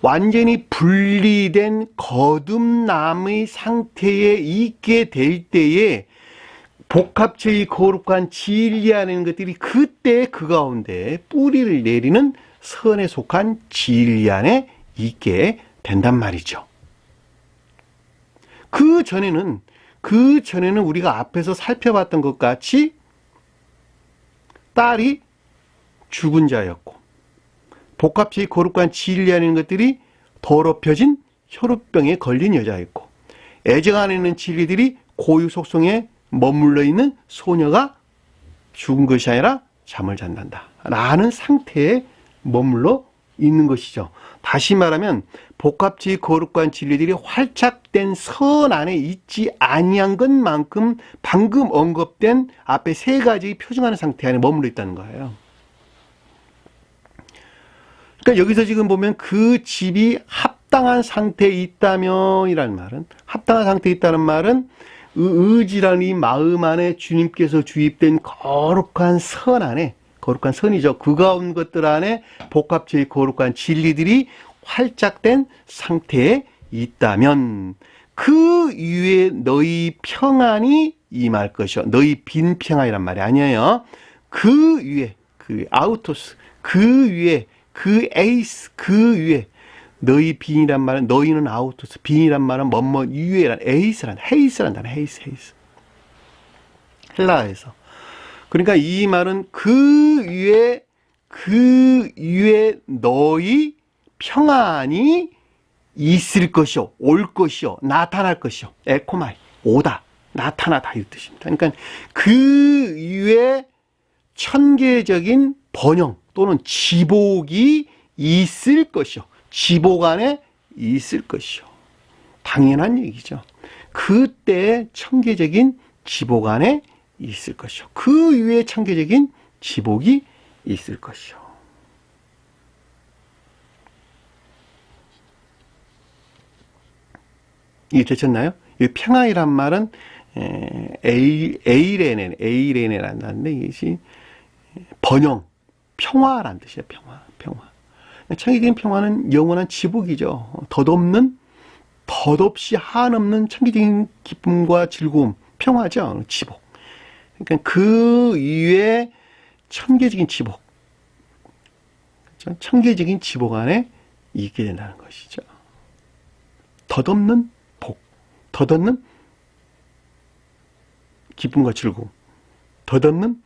완전히 분리된 거듭남의 상태에 있게 될 때에 복합체의 거룩한 진리 안에 있는 것들이 그때 그 가운데 뿌리를 내리는 선에 속한 진리 안에 있게 된단 말이죠. 그 전에는 우리가 앞에서 살펴봤던 것 같이 딸이 죽은 자였고, 복합체의 거룩한 진리 안에 있는 것들이 더럽혀진 혈우병에 걸린 여자였고, 애정 안에 있는 진리들이 고유 속성에 머물러 있는 소녀가 죽은 것이 아니라 잠을 잔단다 라는 상태에 머물러 있는 것이죠. 다시 말하면 복합체의 거룩한 진리들이 활착된 선 안에 있지 아니한 것만큼 방금 언급된 앞에 세 가지 표징하는 상태 안에 머물러 있다는 거예요. 그러니까 여기서 지금 보면 그 집이 합당한 상태에 있다면 이라는 말은, 합당한 상태에 있다는 말은 의지라는 이 마음 안에 주님께서 주입된 거룩한 선 안에, 거룩한 선이죠. 그 가운 것들 안에 복합체의 거룩한 진리들이 활착된 상태에 있다면 그 위에 너희 평안이 임할 것이요. 너희 빈 평안이란 말이 아니에요. 그 위에, 그 아우토스, 그 위에, 그 에이스, 그 위에, 너희 빈이란 말은, 너희는 아우토스, 빈이란 말은 뭐뭐 위에란, 헤이스란 단어, 헤이스. 헬라어에서. 그러니까 이 말은 그 위에 너희 평안이 있을 것이요, 올 것이요, 나타날 것이요. 에코마이, 오다, 나타나다 이 뜻입니다. 그러니까 그 위에 천계적인 번영 또는 지복이 있을 것이요. 지복 안에 있을 것이요. 당연한 얘기죠. 그때 천계적인 지복 안에 있을 것이요. 그 위에 천계적인 지복이 있을 것이요. 이게 되셨나요? 이 평안이란 말은 에이레네라는 단어인데 이것이 번영, 평화란 뜻이에요. 평화. 천계적인 평화는 영원한 지복이죠. 덧없이 한없는 천계적인 기쁨과 즐거움, 평화죠. 지복. 그러니까 그 위에 천계적인 지복, 그렇죠? 천계적인 지복 안에 있게 된다는 것이죠. 덧없는 복, 덧없는 기쁨과 즐거움, 덧없는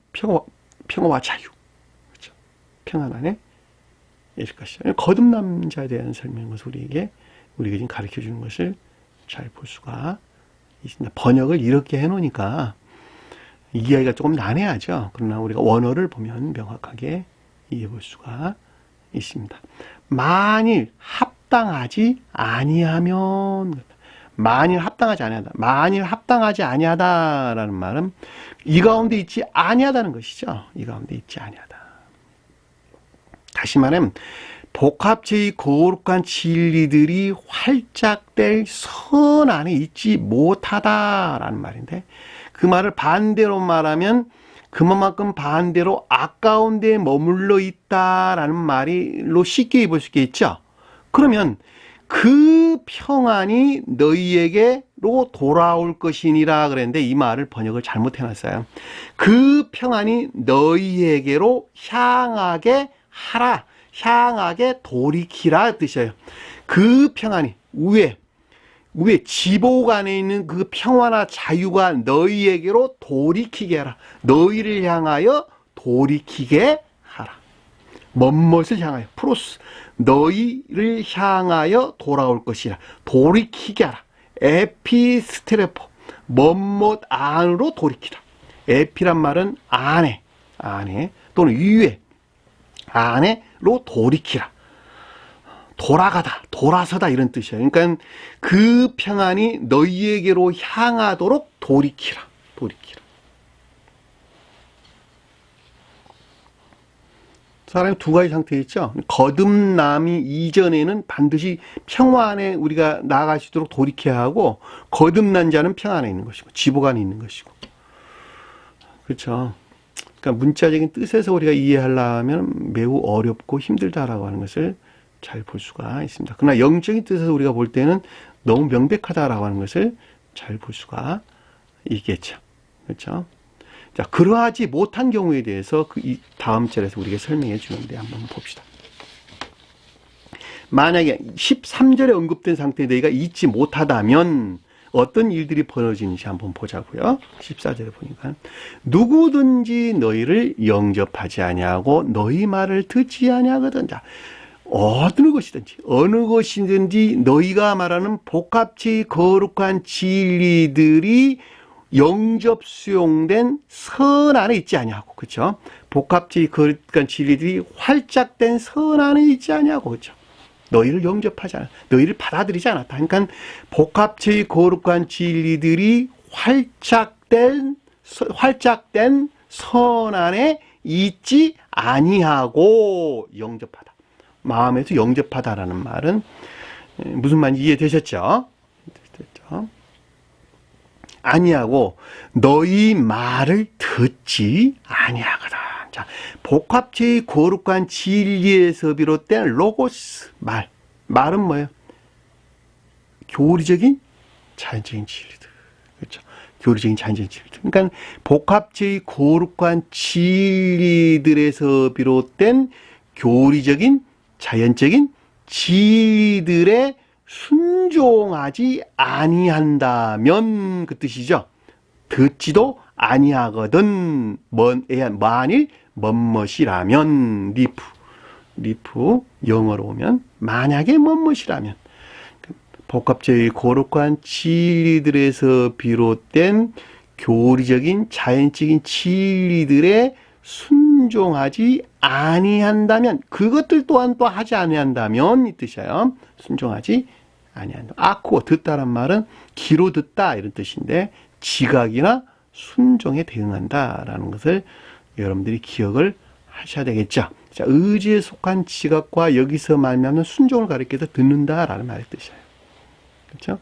평화와 자유, 그렇죠? 평안 안에 있을 것이죠. 거듭남자에 대한 설명인 것을 우리에게 지금 가르쳐 주는 것을 잘 볼 수가 있습니다. 번역을 이렇게 해놓으니까 이해하기가 조금 난해하죠. 그러나 우리가 원어를 보면 명확하게 이해해 볼 수가 있습니다. 만일 합당하지 아니하면, 만일 합당하지 아니하다라는 말은 이 가운데 있지 아니하다는 것이죠. 이 가운데 있지 아니하다. 다시 말하면 복합체의 거룩한 진리들이 활짝될 선 안에 있지 못하다라는 말인데, 그 말을 반대로 말하면 그만큼 반대로 아까운 데에 머물러 있다라는 말로 쉽게 입을 수 있겠죠. 그러면 그 평안이 너희에게로 돌아올 것이니라 그랬는데 이 말을 번역을 잘못해놨어요. 그 평안이 너희에게로 향하게 하라, 향하게 돌이키라 뜻이에요. 그 평안이 위에, 왜 지복 안에 있는 그 평화나 자유가 너희에게로 돌이키게 하라. 너희를 향하여 돌이키게 하라. 뭔것을 향하여 프로스 너희를 향하여 돌아올 것이라. 돌이키게 하라. 에피스트레포 뭔못 안으로 돌이키라. 에피란 말은 안에 또는 위에 안에로 돌이키라. 돌아가다, 돌아서다 이런 뜻이에요. 그러니까 그 평안이 너희에게로 향하도록 돌이키라. 사람이 두 가지 상태에 있죠. 거듭남이 이전에는 반드시 평안에 우리가 나아갈 수 있도록 돌이켜야 하고, 거듭난 자는 평안에 있는 것이고 지복 안에 있는 것이고. 그렇죠. 그러니까 문자적인 뜻에서 우리가 이해하려면 매우 어렵고 힘들다라고 하는 것을 잘 볼 수가 있습니다. 그러나 영적인 뜻에서 우리가 볼 때는 너무 명백하다라고 하는 것을 잘 볼 수가 있겠죠. 그렇죠. 자, 그러하지 못한 경우에 대해서 이 다음 절에서 우리에게 설명해 주는데 한번 봅시다. 만약에 13절에 언급된 상태에 너희가 잊지 못하다면 어떤 일들이 벌어지는지 한번 보자고요. 14절에 보니까 누구든지 너희를 영접하지 아니하고 너희 말을 듣지 아니하거든. 자, 어느 것이든지 너희가 말하는 복합치 거룩한 진리들이 영접 수용된 선 안에 있지 아니하고, 그렇죠? 복합치 거룩한 진리들이 활짝된 선 안에 있지 아니하고, 그렇죠? 너희를 영접하지 않았다. 너희를 받아들이지 않았다. 그러니까 복합치 거룩한 진리들이 활짝된 선 안에 있지 아니하고 영접하다. 마음에서 영접하다라는 말은 무슨 말인지 이해되셨죠? 아니하고 너희 말을 듣지 아니하거든. 자, 복합체의 거룩한 진리에서 비롯된 로고스 말은 뭐예요? 교리적인 자연적인 진리들. 그렇죠? 교리적인 자연적인 진리들. 그러니까 복합체의 거룩한 진리들에서 비롯된 교리적인 자연적인 진리들의 순종하지 아니한다면 그 뜻이죠. 듣지도 아니하거든. 만일 멋이라면 리프 영어로 오면 만약에 멋이라면 복합적인 거룩한 진리들에서 비롯된 교리적인 자연적인 진리들의 순종하지 아니한다면 그것들 또한 또 하지 아니한다면 이 뜻이에요. 순종하지 아니한다. 아쿠어 듣다란 말은 귀로 듣다 이런 뜻인데 지각이나 순종에 대응한다라는 것을 여러분들이 기억을 하셔야 되겠죠. 자, 의지에 속한 지각과 여기서 말하면 순종을 가리켜서 듣는다라는 말의 뜻이에요. 그렇죠?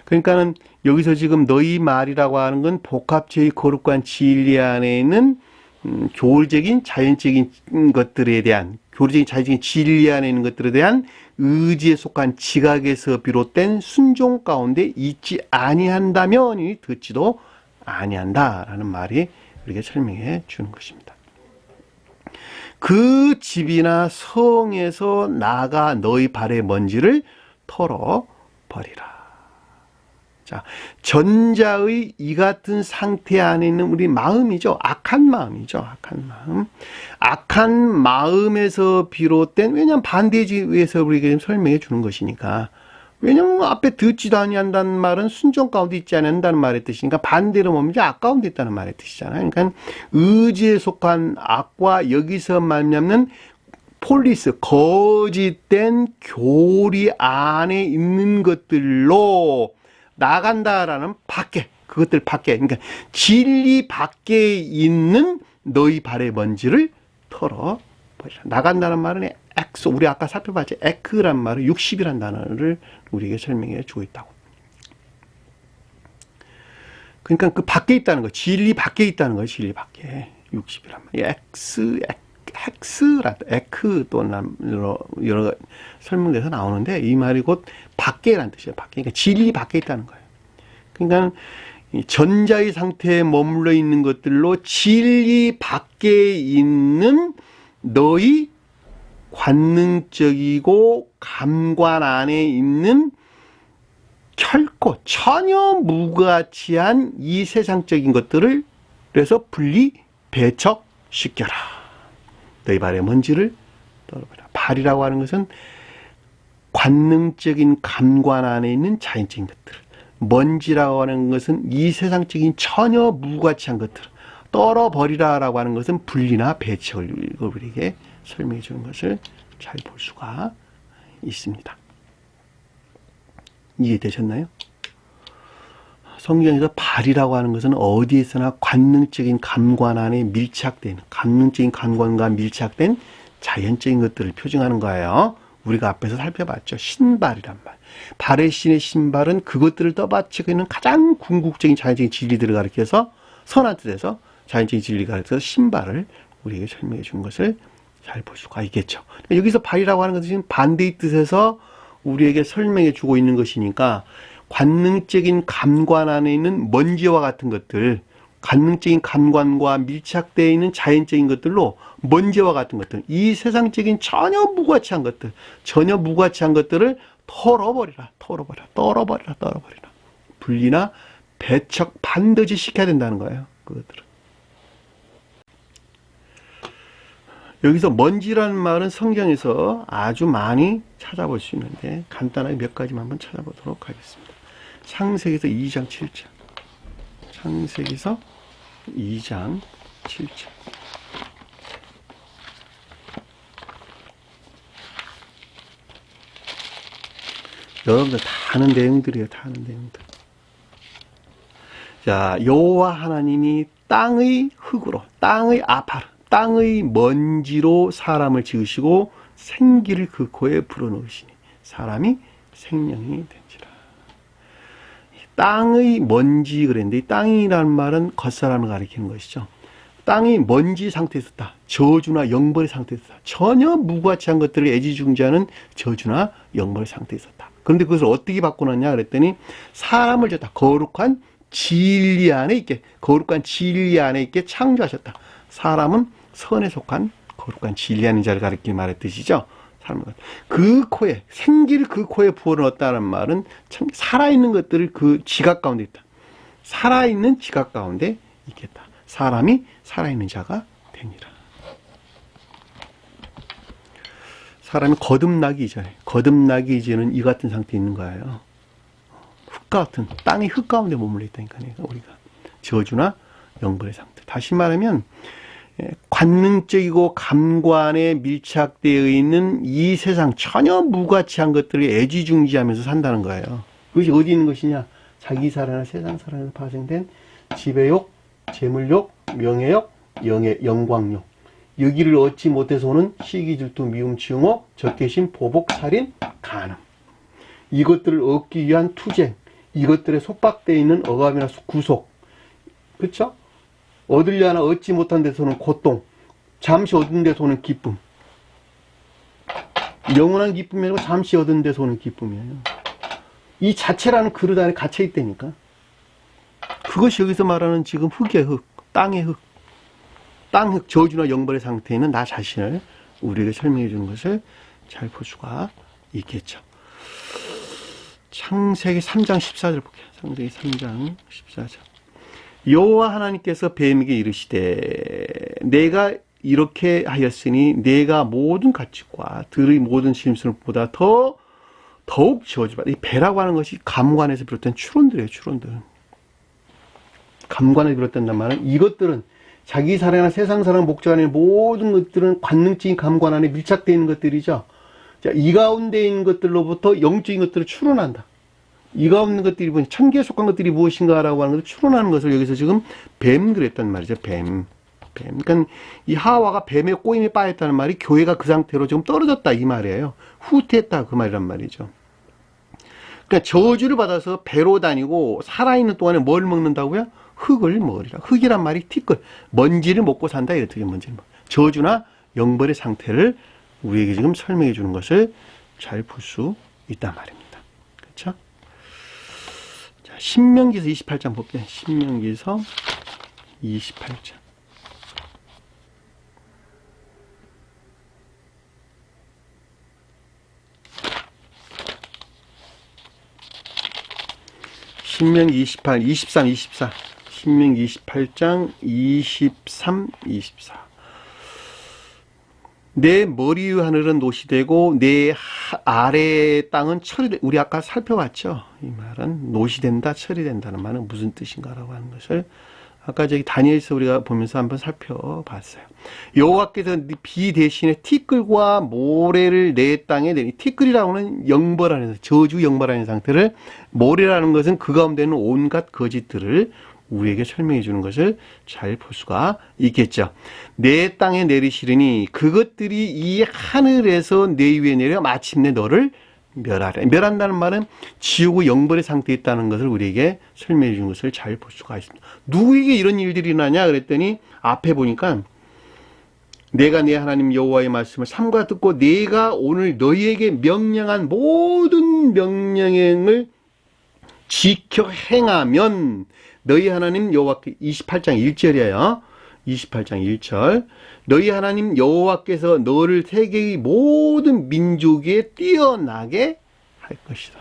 그러니까는 여기서 지금 너희 말이라고 하는 건 복합체의 거룩한 진리 안에 있는 교리적인 자연적인 것들에 대한 교리적인 자연적인 진리 안에 있는 것들에 대한 의지에 속한 지각에서 비롯된 순종 가운데 있지 아니한다면 듣지도 아니한다라는 말이 우리에게 설명해 주는 것입니다. 그 집이나 성에서 나가 너희 발의 먼지를 털어버리라. 자, 전자의 이 같은 상태 안에 있는 우리 마음이죠. 악한 마음이죠. 악한 마음에서 비롯된, 왜냐하면 반대지에서 우리에게 설명해 주는 것이니까. 왜냐하면 앞에 듣지도 아니한다는 말은 순종 가운데 있지 않는다는 말의 뜻이니까 반대로 보면 악 가운데 있다는 말의 뜻이잖아요. 그러니까 의지에 속한 악과 여기서 말하면 폴리스, 거짓된 교리 안에 있는 것들로 나간다라는 밖에, 그것들 밖에, 그러니까 진리 밖에 있는 너희 발의 먼지를 털어버리라. 나간다는 말은 엑소, 우리 아까 살펴봤지, 에크란 말은 60이란 단어를 우리에게 설명해 주고 있다고. 그러니까 그 밖에 있다는 거, 진리 밖에 있다는 거예요, 진리 밖에. 60이란 말. 헥스라, 에크 또는 여러 설명돼서 나오는데 이 말이 곧 밖에란 뜻이에요. 밖에. 그러니까 진리 밖에 있다는 거예요. 그러니까 전자의 상태에 머물러 있는 것들로 진리 밖에 있는 너희 관능적이고 감관 안에 있는 결코 전혀 무가치한 이 세상적인 것들을 그래서 분리 배척시켜라. 너희 발의 먼지를 떨어버려. 발이라고 하는 것은 관능적인 감관 안에 있는 자연적인 것들. 먼지라고 하는 것은 이 세상적인 전혀 무가치한 것들. 떨어버리라라고 하는 것은 분리나 배척을 우리에게 설명해 주는 것을 잘 볼 수가 있습니다. 이해되셨나요? 성경에서 발이라고 하는 것은 어디에서나 관능적인 감관 안에 밀착된, 관능적인 감관과 밀착된 자연적인 것들을 표징하는 거예요. 우리가 앞에서 살펴봤죠. 신발이란 말. 발의 신의 신발은 그것들을 떠받치고 있는 가장 궁극적인 자연적인 진리들을 가리켜서 선한 뜻에서 자연적인 진리가 가리켜서 신발을 우리에게 설명해 주는 것을 잘 볼 수가 있겠죠. 여기서 발이라고 하는 것은 반대의 뜻에서 우리에게 설명해 주고 있는 것이니까 관능적인 감관 안에 있는 먼지와 같은 것들, 관능적인 감관과 밀착되어 있는 자연적인 것들로 먼지와 같은 것들, 이 세상적인 전혀 무가치한 것들, 전혀 무가치한 것들을 털어버리라, 털어버리라, 떨어버리라, 떨어버리라. 분리나 배척 반드시 시켜야 된다는 거예요. 그것들은. 여기서 먼지라는 말은 성경에서 아주 많이 찾아볼 수 있는데 간단하게 몇 가지만 한번 찾아보도록 하겠습니다. 창세기서 2장 7절. 창세기서 2장 7절. 여러분들 다 아는 내용들이에요. 다 아는 내용들. 자, 여호와 하나님이 땅의 흙으로, 땅의 아파르, 땅의 먼지로 사람을 지으시고 생기를 그 코에 불어넣으시니 사람이 생명이 된지라. 땅의 먼지 그랬는데 이 땅이라는 말은 겉사람을 가리키는 것이죠. 땅이 먼지 상태에 있었다. 저주나 영벌의 상태에 있었다. 전혀 무가치한 것들을 애지중지하는 저주나 영벌의 상태에 있었다. 그런데 그것을 어떻게 바꾸느냐 그랬더니 사람을 줬다. 거룩한 진리 안에 있게, 거룩한 진리 안에 있게 창조하셨다. 사람은 선에 속한 거룩한 진리하는 자를 가리키는 말의 뜻이죠. 그 코에, 생기를 그 코에 부어넣었다는 말은 참 살아있는 것들을 그 지각 가운데 있다. 살아있는 지각 가운데 있겠다. 사람이 살아있는 자가 되니라. 사람이 거듭나기 이전에, 거듭나기 이전은 이 같은 상태에 있는 거예요. 흙 같은, 땅의 흙 가운데 머물러 있다니까요. 우리가. 저주나 영벌의 상태. 다시 말하면 관능적이고 감관에 밀착되어 있는 이 세상 전혀 무가치한 것들을 애지중지하면서 산다는 거예요. 그것이 어디 있는 것이냐? 자기 사랑이나 세상 사랑에서 파생된 지배욕, 재물욕, 명예욕, 영광욕. 여기를 얻지 못해서 오는 시기, 질투, 미움, 증오, 적개심, 보복, 살인, 간음. 이것들을 얻기 위한 투쟁, 이것들에 속박되어 있는 억압이나 구속. 그렇죠? 얻으려 하나 얻지 못한 데서는 고통, 잠시 얻은 데서 오는 기쁨. 영원한 기쁨이 아니고 잠시 얻은 데서 오는 기쁨이에요. 이 자체라는 그릇 안에 갇혀 있다니까. 그것이 여기서 말하는 지금 흙의 흙, 땅의 흙, 땅흙, 저주나 영벌의 상태에는 나 자신을 우리에게 설명해 주는 것을 잘 볼 수가 있겠죠. 창세기 3장 14절 볼게요. 창세기 3장 14절. 여호와 하나님께서 뱀에게 이르시되 내가 이렇게 하였으니 내가 모든 가축과 들의 모든 짐승보다 더욱 저주받아. 이 배라고 하는 것이 감관에서 비롯된 추론들이에요. 추론들. 감관에서 비롯된단 말은 이것들은 자기 사랑이나 세상 사랑 목적 안에 모든 것들은 관능적인 감관 안에 밀착되어 있는 것들이죠. 자, 이 가운데 있는 것들로부터 영적인 것들을 추론한다. 이 가운데 것들이 천계에 속한 것들이 무엇인가라고 하는 것을 추론하는 것을 여기서 지금 뱀 그랬단 말이죠. 뱀. 그러니까 이 하와가 뱀의 꼬임에 빠졌다는 말이 교회가 그 상태로 지금 떨어졌다 이 말이에요. 후퇴했다 그 말이란 말이죠. 그러니까 저주를 받아서 배로 다니고 살아있는 동안에 뭘 먹는다고요? 흙을 먹으리라. 흙이란 말이 티끌, 먼지를 먹고 산다 이렇게 먼지를 먹. 저주나 영벌의 상태를 우리에게 지금 설명해 주는 것을 잘 볼 수 있단 말입니다. 그렇죠? 자, 신명기서 28장 볼게요. 신명기서 28장. 신명기 28, 23, 24. 신명기 28장 23, 24. 내 머리 위 하늘은 노시되고 내 아래 땅은 철이, 우리 아까 살펴봤죠. 이 말은 노시된다, 철이 된다는 말은 무슨 뜻인가라고 하는 것을 아까 저기 다니엘서 우리가 보면서 한번 살펴봤어요. 여호와께서 비 대신에 티끌과 모래를 내 땅에 내니, 티끌이라고 하는 영벌하는, 저주 영벌하는 상태를, 모래라는 것은 그 가운데는 온갖 거짓들을 우리에게 설명해 주는 것을 잘 볼 수가 있겠죠. 내 땅에 내리시리니 그것들이 이 하늘에서 내 위에 내려 마침내 너를 멸하라. 멸한다는 말은 지옥의 영벌의 상태에 있다는 것을 우리에게 설명해 주는 것을 잘 볼 수가 있습니다. 누구에게 이런 일들이 일어나냐 그랬더니 앞에 보니까 내가 내 하나님 여호와의 말씀을 삼가 듣고 내가 오늘 너희에게 명령한 모든 명령을 지켜 행하면 너희 하나님 여호와께 28장 1절이에요. 28장 1절. 너희 하나님 여호와께서 너를 세계의 모든 민족에 뛰어나게 할 것이다.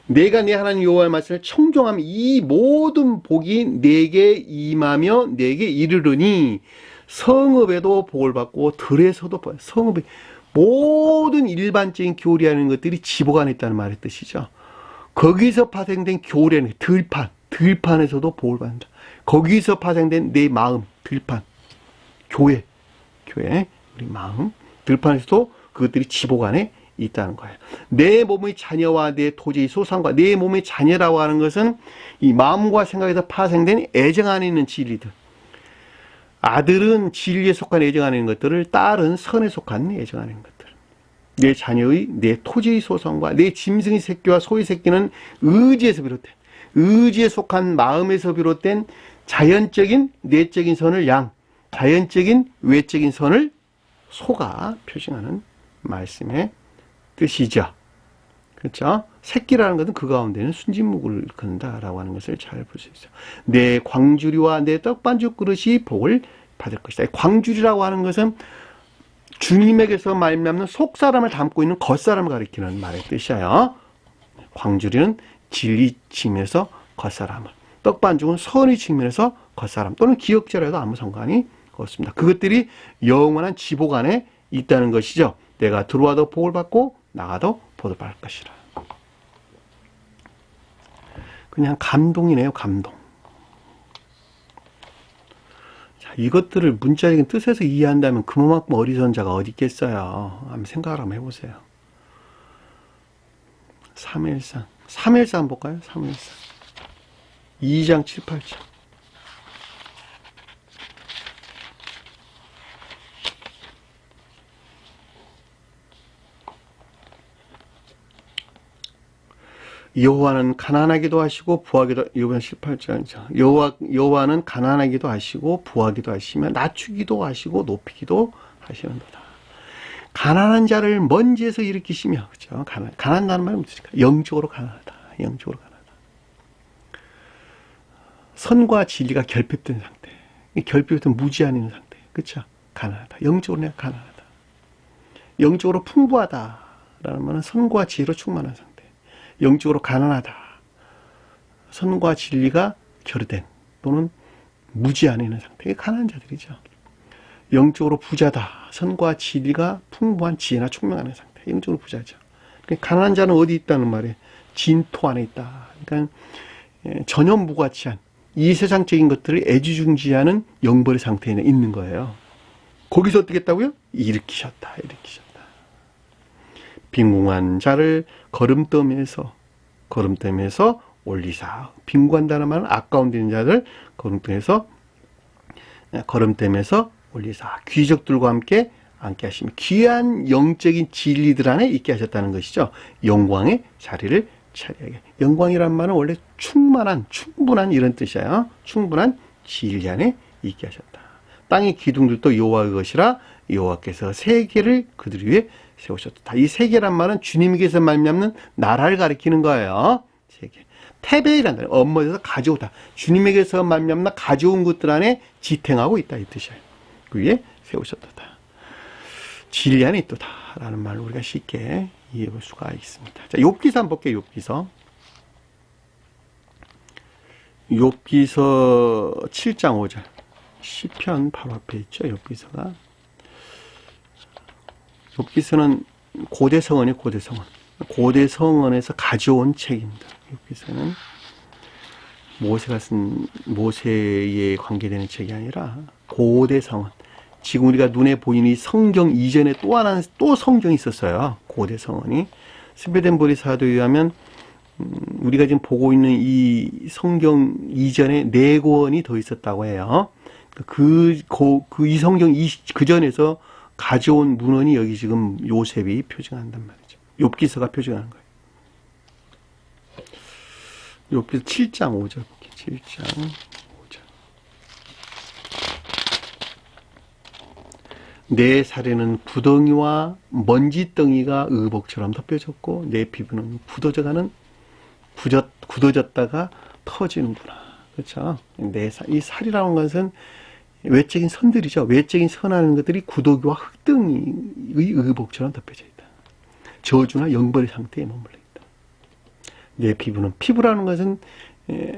내가 내 하나님 여호와의 말씀을 청종하면 이 모든 복이 내게 임하며 내게 이르르니 성읍에도 복을 받고 들에서도 성읍에 모든 일반적인 교리하는 것들이 지복 안에 있다는 말의 뜻이죠. 거기서 파생된 교리는 들판에서도 복을 받는다. 거기서 파생된 내 마음, 들판, 교회, 우리 마음, 들판에서도 그것들이 지복 안에 있다는 거예요. 내 몸의 자녀와 내 토지의 소산과 내 몸의 자녀라고 하는 것은 이 마음과 생각에서 파생된 애정 안에 있는 진리들. 아들은 진리에 속한 애정 안에 있는 것들을, 딸은 선에 속한 애정 안에 있는 것들. 내 자녀의, 내 토지의 소산과 내 짐승의 새끼와 소의 새끼는 의지에서 비롯된, 의지에 속한 마음에서 비롯된 자연적인 내적인 선을 양, 자연적인 외적인 선을 소가 표시하는 말씀의 뜻이죠. 그렇죠? 새끼라는 것은 그 가운데는 순진묵을 일컫는다라고 하는 것을 잘 볼 수 있어요. 내 광주리와 내 떡반죽 그릇이 복을 받을 것이다. 광주리라고 하는 것은 주님에게서 말미암는 속사람을 담고 있는 겉사람을 가리키는 말의 뜻이에요. 광주리는 진리 측면에서 겉사람을, 떡반죽은 선의 측면에서 겉사람 또는 기억자라도 아무 상관이 없습니다. 그것들이 영원한 지복 안에 있다는 것이죠. 내가 들어와도 복을 받고 나가도 복을 받을 것이라. 그냥 감동이네요. 감동. 자, 이것들을 문자적인 뜻에서 이해한다면 그만큼 어리석은 자가 어디 있겠어요. 한번 생각을 한번 해보세요. 3일상 한번 볼까요? 3일상 2장 7, 8절. 여호와는 가난하기도 하시고 부하기도, 요번 18장 여호와는 가난하기도 하시고 부하기도 하시며 낮추기도 하시고 높이기도 하시는도다. 가난한 자를 먼지에서 일으키시며, 그렇죠? 가난하다는 말은 무엇입니까? 영적으로 가난하다. 영적으로 가난하다. 선과 진리가 결핍된 상태, 결핍된 무지한 있는 상태, 그렇죠? 가난하다. 영적으로 내가 가난하다. 영적으로 풍부하다라는 말은 선과 지혜로 충만한 상태. 영적으로 가난하다. 선과 진리가 결여된 또는 무지 안에 있는 상태. 이게 가난한 자들이죠. 영적으로 부자다. 선과 진리가 풍부한 지혜나 총명하는 상태. 영적으로 부자죠. 가난한 자는 어디 있다는 말이에요? 진토 안에 있다. 그러니까 전혀 무가치한 이 세상적인 것들을 애지중지하는 영벌의 상태에 있는 거예요. 거기서 어떻게 했다고요? 일으키셨다. 빈궁한 자를 거름떠매서 올리사. 빈궁한다는 말은 아까운 데 있는 자들 거름떠매서 올리사. 귀족들과 함께 앉게 하시며 귀한 영적인 진리들 안에 있게 하셨다는 것이죠. 영광의 자리를 차리하게. 영광이란 말은 원래 충분한 이런 뜻이에요. 충분한 진리 안에 있게 하셨다. 땅의 기둥들도 여호와의 것이라 여호와께서 세계를 그들 위에 세우셨다. 이 세계란 말은 주님께서 말미암는 나라를 가리키는 거예요. 세계. 태베이란 말, 엄머에서 가져오다. 주님에게서 말미암나 가져온 것들 안에 지탱하고 있다 이 뜻이에요. 그 위에 세우셨다. 진리 안에 있도다라는 말을 우리가 쉽게 이해해 볼 수가 있습니다. 자, 욥기서 한번 볼게요. 욥기서 욥기서 7장 5절. 시편 바로 앞에 있죠. 욥기서가. 욥기서는 고대 성언이에요. 고대 성언. 고대 성언에서 가져온 책입니다. 욥기서는 모세가 쓴 모세에 관계되는 책이 아니라 고대 성언. 지금 우리가 눈에 보이는 이 성경 이전에 또 성경이 있었어요. 고대 성언이. 스베덴보리 사도에 의하면 우리가 지금 보고 있는 이 성경 이전에 4권이 더 있었다고 해요. 이 성경 그 전에서 가져온 문헌이 여기 지금 요셉이 표징한단 말이죠. 욥기서가 표징하는 거예요. 욥기서 7장 5절 볼게요. 7장 5절. 내 살에는 구덩이와 먼지덩이가 의복처럼 덮여졌고 내 피부는 굳어졌다가 터지는구나. 그렇죠? 이 살이라는 것은 외적인 선들이죠. 외적인 선하는 것들이 구더기와 흙등의 의복처럼 덮여져 있다. 저주나 영벌의 상태에 머물러 있다. 내 피부라는 것은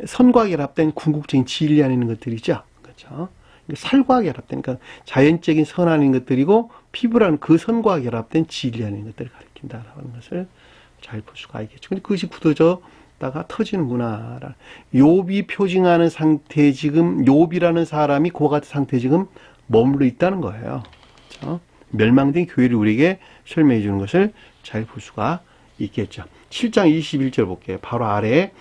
선과 결합된 궁극적인 진리 안에 있는 것들이죠. 그렇죠? 살과 결합된, 그러니까 자연적인 선 안에 있는 것들이고 피부라는 그 선과 결합된 진리 안에 있는 것들을 가리킨다라는 것을 잘 볼 수가 있겠죠. 근데 그것이 굳어졌다가 터지는구나. 욥이 표징하는 상태, 지금 욥이라는 사람이 그와 같은 상태에 지금 머물러 있다는 거예요. 그렇죠? 멸망된 교회를 우리에게 설명해 주는 것을 잘 볼 수가 있겠죠. 7장 21절 볼게요. 바로 아래에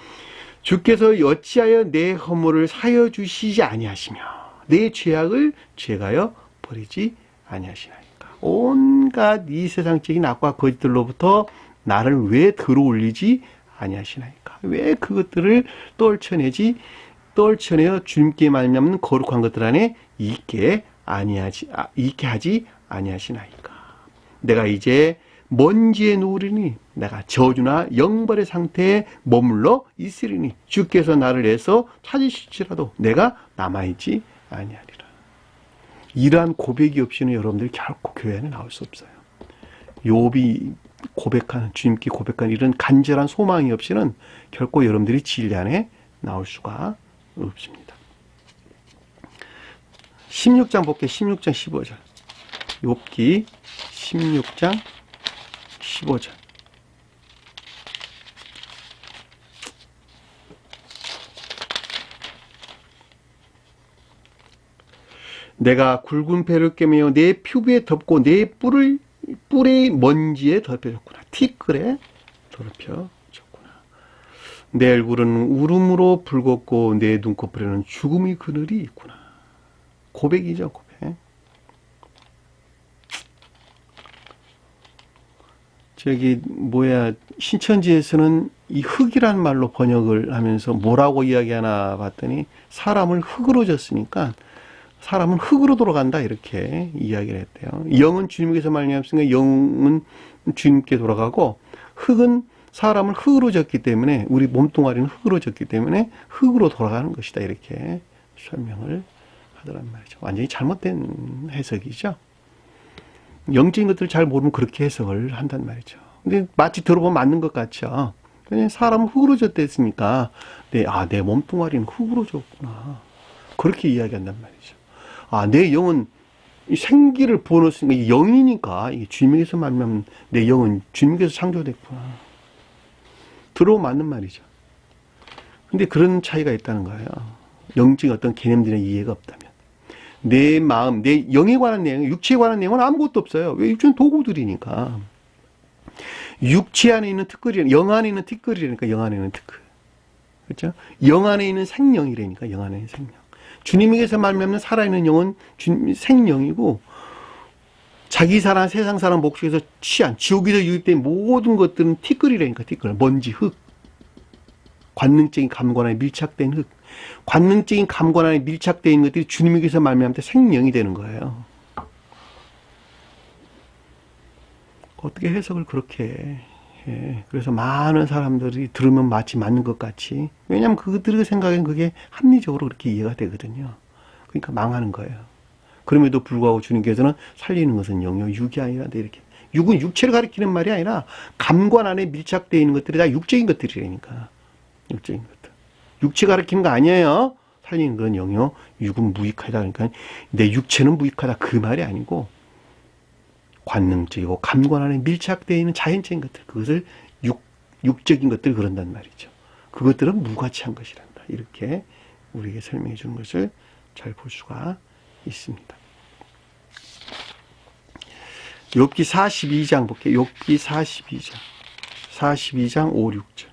주께서 어찌하여 내 허물을 사여 주시지 아니하시며 내 죄악을 죄가여 버리지 아니하시나이까. 온갖 이 세상적인 악과 거짓들로부터 나를 왜 들어올리지 아니하시나이까. 왜 그것들을 떨쳐내어 주님께 말미암는 거룩한 것들 안에 있게 하지 아니하시나이까. 내가 이제 먼지에 누우리니 내가 저주나 영벌의 상태에 머물러 있으리니 주께서 나를 내서 찾으실지라도 내가 남아있지 아니하리라. 이러한 고백이 없이는 여러분들이 결코 교회 안에 나올 수 없어요. 욥이 주님께 고백한 이런 간절한 소망이 없이는 결코 여러분들이 진리 안에 나올 수가 없습니다. 16장 볼게요. 16장 15절. 욥기 16장 15절. 내가 굵은 배를 꿰매어 내 피부에 덮고 내 뿔의 먼지에 덮여졌구나. 티끌에 더럽혀졌구나. 내 얼굴은 울음으로 붉었고 내 눈꺼풀에는 죽음의 그늘이 있구나. 고백이죠, 고백. 신천지에서는 이 흙이란 말로 번역을 하면서 뭐라고 이야기하나 봤더니 사람을 흙으로 졌으니까 사람은 흙으로 돌아간다 이렇게 이야기를 했대요. 영은 주님께서 말미암았으니까 영은 주님께 돌아가고 흙은 사람을 흙으로 졌기 때문에 우리 몸뚱아리는 흙으로 졌기 때문에 흙으로 돌아가는 것이다 이렇게 설명을 하더란 말이죠. 완전히 잘못된 해석이죠. 영적인 것들을 잘 모르면 그렇게 해석을 한단 말이죠. 근데 마치 들어보면 맞는 것 같죠. 그냥 사람은 흙으로 졌다 했으니까 내 몸뚱아리는 흙으로 졌구나. 그렇게 이야기한단 말이죠. 내 영은 생기를 부어넣었으니까 영이니까 이게 주님에게서 말하면 내 영은 주님께서 창조됐구나. 들어오면 맞는 말이죠. 근데 그런 차이가 있다는 거예요. 영적인 어떤 개념들의 이해가 없다면. 내 마음, 내 영에 관한 내용, 육체에 관한 내용은 아무것도 없어요. 왜? 육체는 도구들이니까. 육체 안에 있는 티끌이라니까, 영 안에 있는 티끌이라니까, 영 안에 있는 티끌. 그렇죠? 영 안에 있는 생명이라니까, 영 안에 있는 생명. 주님에게서 말미암는 살아있는 영은 생명이고, 자기 사람, 세상 사람 목적에서 취한, 지옥에서 유입된 모든 것들은 티끌이라니까, 티끌. 먼지, 흙. 관능적인 감관 안에 밀착된 흙. 관능적인 감관 안에 밀착되어 있는 것들이 주님에게서 말미암을 때 생명이 되는 거예요. 어떻게 해석을 그렇게 해. 그래서 많은 사람들이 들으면 마치 맞는 것 같이. 왜냐하면 그들의 생각엔 그게 합리적으로 그렇게 이해가 되거든요. 그러니까 망하는 거예요. 그럼에도 불구하고 주님께서는 살리는 것은 영요 육이 아니라 이렇게. 육은 육체를 가리키는 말이 아니라 감관 안에 밀착되어 있는 것들이 다 육적인 것들이라니까. 육적인 것들. 육체 가리키는 거 아니에요. 살리는 건 영요, 육은 무익하다. 그러니까 내 육체는 무익하다 그 말이 아니고 관능적이고 감관 안에 밀착되어 있는 자연적인 것들, 그것을 육적인 것들 그런단 말이죠. 그것들은 무가치한 것이란다. 이렇게 우리에게 설명해 주는 것을 잘 볼 수가 있습니다. 욥기 42장 볼게요. 욥기 42장 5, 6절.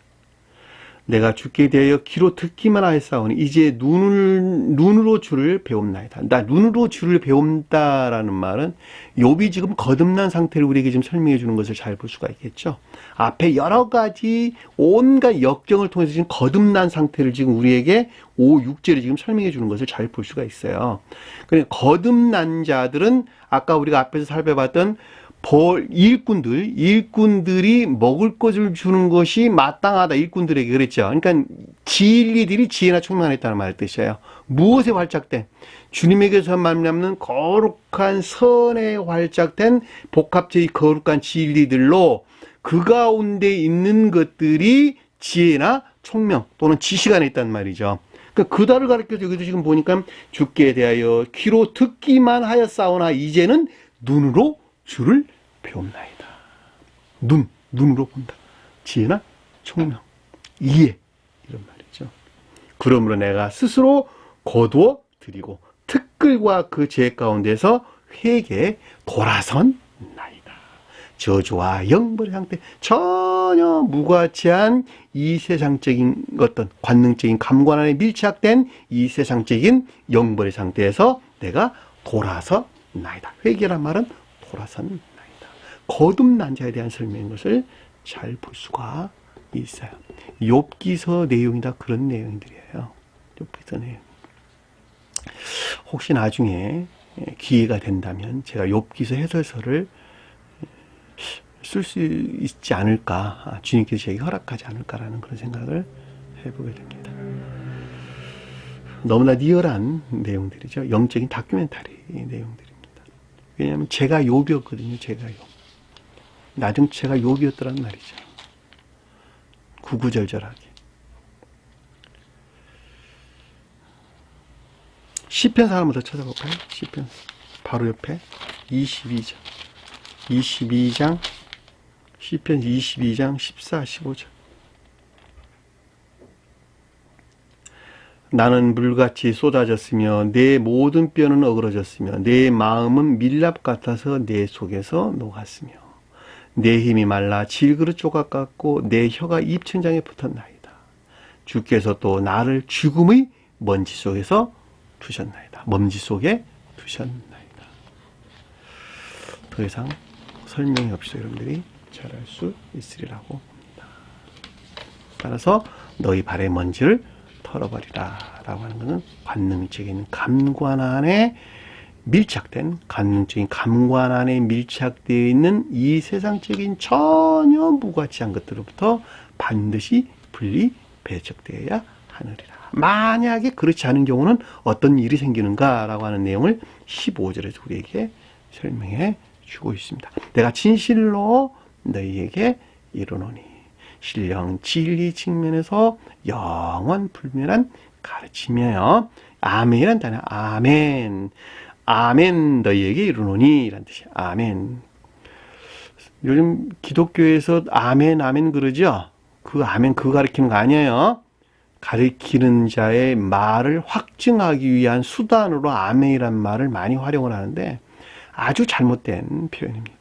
내가 주께 대하여 귀로 듣기만 하였사오니 이제 눈으로 주를 배움나이다. 나 눈으로 주를 배운다라는 말은 욥이 지금 거듭난 상태를 우리에게 지금 설명해 주는 것을 잘 볼 수가 있겠죠. 앞에 여러 가지 온갖 역경을 통해서 지금 거듭난 상태를 지금 우리에게 5, 6절에 지금 설명해 주는 것을 잘 볼 수가 있어요. 그러니까 거듭난 자들은 아까 우리가 앞에서 살펴봤던 일꾼들이 먹을 것을 주는 것이 마땅하다. 일꾼들에게 그랬죠. 그러니까 진리들이 지혜나 충만했다는 말의 뜻이에요. 무엇에 활짝된? 주님에게서 만나는 거룩한 선에 활짝된 복합적인 거룩한 진리들로 그 가운데 있는 것들이 지혜나 총명 또는 지식 안에 있단 말이죠. 그러니까 그다를 가르쳐서 여기도 지금 보니까 주께 대하여 귀로 듣기만 하였사오나 이제는 눈으로 주를 배움나이다. 눈으로 본다. 지혜나 총명, 이해, 이런 말이죠. 그러므로 내가 스스로 거두어 드리고 특글과 그 죄 가운데서 회개에 돌아선 나이다. 저주와 영벌의 상태, 전혀 무가치한 이 세상적인 어떤 관능적인 감관 안에 밀착된 이 세상적인 영벌의 상태에서 내가 돌아서 나이다. 회개란 말은 돌아선 나이다. 거듭난 자에 대한 설명인 것을 잘 볼 수가 있어요. 욥기서 내용이 다 그런 내용들이에요. 욥기서 내용. 혹시 나중에 기회가 된다면 제가 욥기서 해설서를 쓸 수 있지 않을까, 주님께서 제게 허락하지 않을까라는 그런 생각을 해보게 됩니다. 너무나 리얼한 내용들이죠. 영적인 다큐멘터리 내용들입니다. 왜냐하면 제가 욥이었거든요. 제가 욥. 나중 제가 욥이었더란 말이죠. 구구절절하게. 시편 하나만 더 찾아볼까요? 시편 바로 옆에 22장 시편 22장 14, 15절. 나는 물같이 쏟아졌으며 내 모든 뼈는 어그러졌으며 내 마음은 밀랍 같아서 내 속에서 녹았으며 내 힘이 말라 질그릇 조각 같고 내 혀가 입천장에 붙었나이다. 주께서 또 나를 죽음의 먼지 속에서 두셨나이다. 먼지 속에 두셨나이다. 더 이상 설명이 없이 여러분들이 잘 알 수 있으리라고 봅니다. 따라서 너희 발의 먼지를 털어버리라 라고 하는 것은 관능적인 감관 안에 밀착된, 관능적인 감관 안에 밀착되어 있는 이 세상적인 전혀 무가치한 것들로부터 반드시 분리 배척되어야 하느니라. 만약에 그렇지 않은 경우는 어떤 일이 생기는가라고 하는 내용을 15절에서 우리에게 설명해 주고 있습니다. 내가 진실로 너희에게 이르노니 신령 진리 측면에서 영원 불멸한 가르침이에요. 아멘이란 단어, 아멘. 아멘 너희에게 이르노니 이란 뜻이에요. 아멘. 요즘 기독교에서 아멘 아멘 그러죠? 그 아멘 그거 가리키는 거 아니에요. 가리키는 자의 말을 확증하기 위한 수단으로 아멘이란 말을 많이 활용을 하는데 아주 잘못된 표현입니다.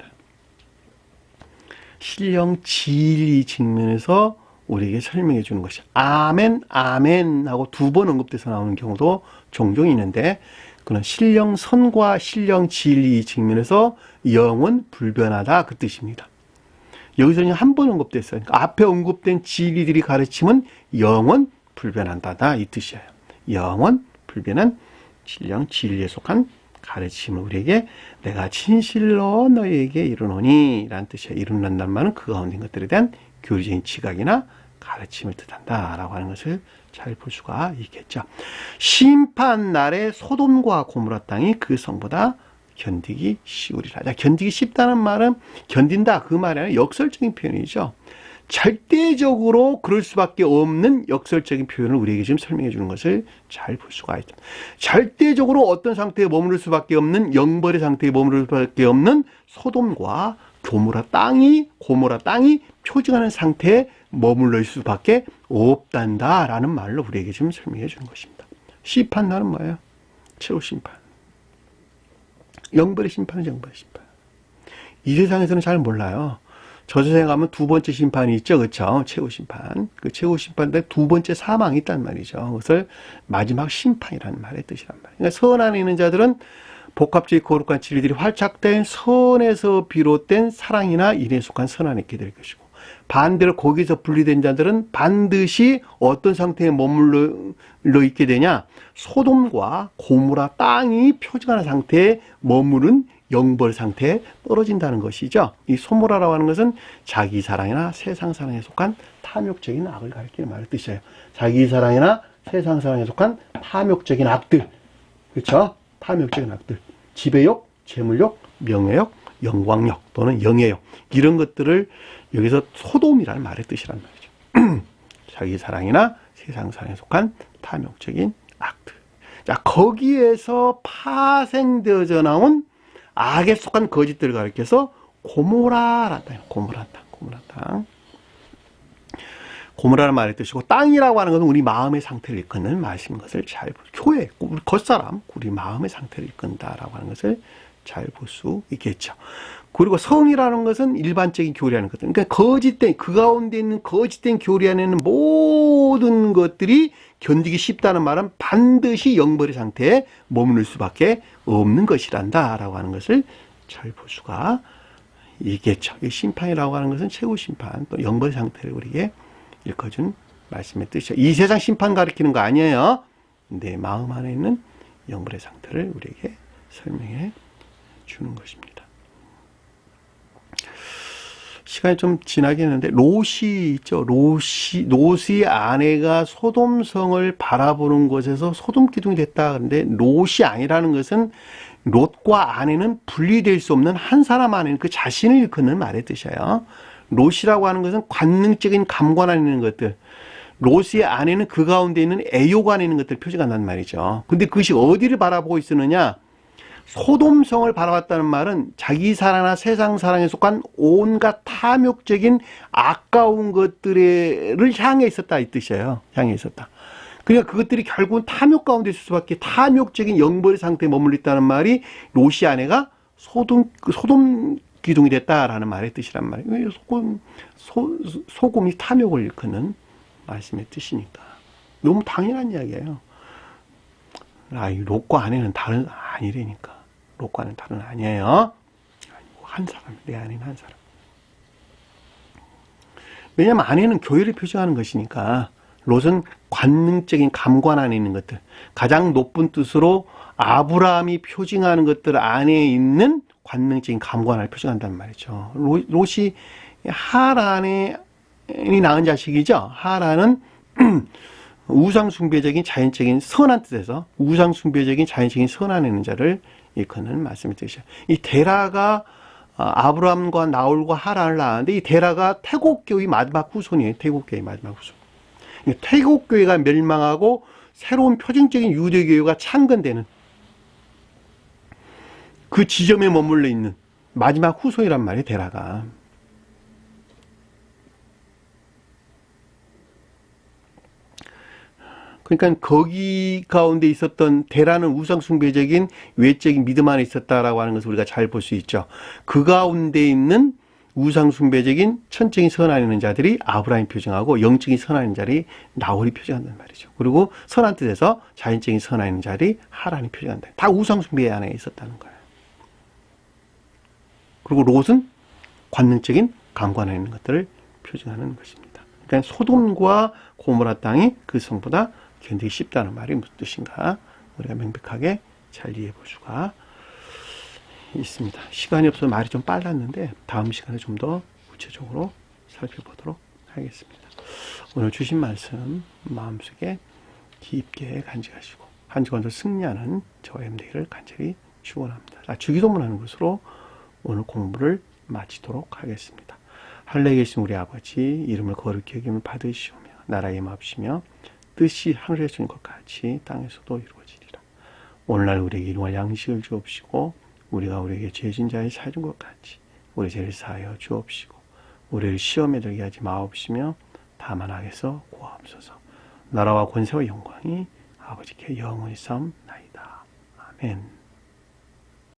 신령 진리 측면에서 우리에게 설명해 주는 것이 아멘 아멘 하고 두 번 언급돼서 나오는 경우도 종종 있는데 그건 신령 선과 신령 진리 측면에서 영은 불변하다 그 뜻입니다. 여기서는 한 번 언급됐어요. 그러니까 앞에 언급된 진리들이 가르침은 영은 불변한다 이 뜻이에요. 영은 불변한 신령 진리에 속한 가르침을 우리에게 내가 진실로 너희에게 이르노니 라는 뜻이에요. 이르는다는 말은 그 가운데 있는 것들에 대한 교리적인 지각이나 가르침을 뜻한다 라고 하는 것을 잘 볼 수가 있겠죠. 심판날에 소돔과 고모라 땅이 그 성보다 견디기 쉬우리라. 견디기 쉽다는 말은 견딘다 그 말이 아니라 역설적인 표현이죠. 절대적으로 그럴 수밖에 없는 역설적인 표현을 우리에게 지금 설명해 주는 것을 잘 볼 수가 있다. 절대적으로 어떤 상태에 머무를 수밖에 없는 영벌의 상태에 머무를 수밖에 없는 소돔과 고모라 땅이 표징하는 상태에 머물러 있을 수밖에 없단다라는 말로 우리에게 지금 설명해 주는 것입니다. 심판단은 뭐예요? 최후 심판. 영벌의 심판은 영벌의 심판. 이 세상에서는 잘 몰라요. 저 세상에 가면 두 번째 심판이 있죠. 그렇죠? 최후 심판. 그 최후 심판인데 두 번째 사망이 있단 말이죠. 그것을 마지막 심판이라는 말의 뜻이란 말이에요. 그러니까 선 안에 있는 자들은 복합적인 거룩한 진리들이 활착된 선에서 비롯된 사랑이나 일에 속한 선 안에 있게 될 것이고, 반대로 거기서 분리된 자들은 반드시 어떤 상태에 머물러 있게 되냐? 소돔과 고모라 땅이 표징하는 상태에 머무른 영벌 상태에 떨어진다는 것이죠. 이 소모라라고 하는 것은 자기 사랑이나 세상 사랑에 속한 탐욕적인 악을 가리키는 말의 뜻이에요. 자기 사랑이나 세상 사랑에 속한 탐욕적인 악들. 그렇죠? 탐욕적인 악들. 지배욕, 재물욕, 명예욕, 영광욕 또는 영예욕. 이런 것들을 여기서 소돔이라는 말의 뜻이란 말이죠. 자기 사랑이나 세상 사랑에 속한 탐욕적인 악들. 자, 거기에서 파생되어져 나온 악에 속한 거짓들을 가리켜서 고모라라는 땅, 고모라 땅. 고모라는 말의 뜻이고, 땅이라고 하는 것은 우리 마음의 상태를 이끄는 말씀인 것을 잘 교회, 우리 겉사람, 우리 마음의 상태를 이끈다라고 하는 것을 잘 볼 수 있겠죠. 그리고 성이라는 것은 일반적인 교리하는 것들. 그러니까 거짓된, 그 가운데 있는 거짓된 교리 안에는 모든 것들이 견디기 쉽다는 말은 반드시 영벌의 상태에 머무를 수밖에 없는 것이란다라고 하는 것을 잘 볼 수가 있겠죠. 이 심판이라고 하는 것은 최고 심판, 또 영벌의 상태를 우리에게 일컬어준 말씀의 뜻이죠. 이 세상 심판 가리키는 거 아니에요. 내 마음 안에 있는 영벌의 상태를 우리에게 설명해 주는 것입니다. 시간이 좀 지나긴 했는데, 롯이 있죠. 롯의 아내가 소돔성을 바라보는 곳에서 소돔 기둥이 됐다. 그런데 롯이 아니라는 것은 롯과 아내는 분리될 수 없는 한 사람 안에는 그 자신을 일컫는 말의 뜻이에요. 롯이라고 하는 것은 관능적인 감관 안에 있는 것들, 롯의 아내는 그 가운데 있는 애욕 안에 있는 것들을 표시한다는 말이죠. 근데 그것이 어디를 바라보고 있었느냐? 소돔성을 바라봤다는 말은 자기 사랑이나 세상 사랑에 속한 온갖 탐욕적인 아까운 것들을 향해 있었다 이 뜻이에요. 향해 있었다. 그러니까 그것들이 결국은 탐욕 가운데 있을 수밖에, 탐욕적인 영벌의 상태에 머물러 있다는 말이 롯이 아내가 소돔 기둥이 됐다라는 말의 뜻이란 말이에요. 소금이 탐욕을 일컫는 말씀의 뜻이니까. 너무 당연한 이야기예요. 롯과 아내는 아니라니까. 롯과 아내는 다른 아니에요. 한 사람, 내 아내는 한 사람. 왜냐하면 아내는 교회를 표시하는 것이니까. 롯은 관능적인 감관 안에 있는 것들, 가장 높은 뜻으로 아브라함이 표징하는 것들 안에 있는 관능적인 감관을 표징한다는 말이죠. 롯이 하란이 낳은 자식이죠. 하란은 우상숭배적인 자연적인 선한 뜻에서 우상숭배적인 자연적인 선한 있는 자를 일컫는 말씀의 뜻이에요. 이 데라가 아브라함과 나홀과 하란을 낳았는데, 이 데라가 태국교의 마지막 후손이에요. 태국교의 마지막 후손. 태국교회가 멸망하고 새로운 표징적인 유대교회가 창건되는 그 지점에 머물러 있는 마지막 후손이란 말이에요. 데라가. 그러니까 거기 가운데 있었던 데라는 우상숭배적인 외적인 믿음 안에 있었다라고 하는 것을 우리가 잘 볼 수 있죠. 그 가운데 있는 우상숭배적인 천적인 선한 있는 자들이 아브라함이 표징하고, 영적인 선한 있는 자들이 나홀이 표징한다는 말이죠. 그리고 선한 뜻에서 자연적인 선한 있는 자들이 하란이 표징한다. 다 우상숭배 안에 있었다는 거예요. 그리고 롯은 관능적인 감관 안에 있는 것들을 표징하는 것입니다. 그러니까 소돔과 고모라 땅이 그 성보다 견디기 쉽다는 말이 무슨 뜻인가 우리가 명백하게 잘 이해해 볼 수가 있습니다. 시간이 없어서 말이 좀 빨랐는데 다음 시간에 좀 더 구체적으로 살펴보도록 하겠습니다. 오늘 주신 말씀 마음속에 깊게 간직하시고 한 주간도 승리하는 저와 되기를 간절히 축원합니다. 주기도문하는 것으로 오늘 공부를 마치도록 하겠습니다. 하늘에 계신 우리 아버지 이름을 거룩히 여김을 받으시오며 나라의 임하옵시며 뜻이 하늘에 주는 것 같이 땅에서도 이루어지리라. 오늘날 우리에게 일용할 양식을 주옵시고 우리가 우리에게 죄진 자의 사준 것 같이 우리 죄를 사하여 주옵시고 우리를 시험에 들게 하지 마옵시며 다만 악에서 구하옵소서. 나라와 권세와 영광이 아버지께 영원히 싸움나이다. 아멘.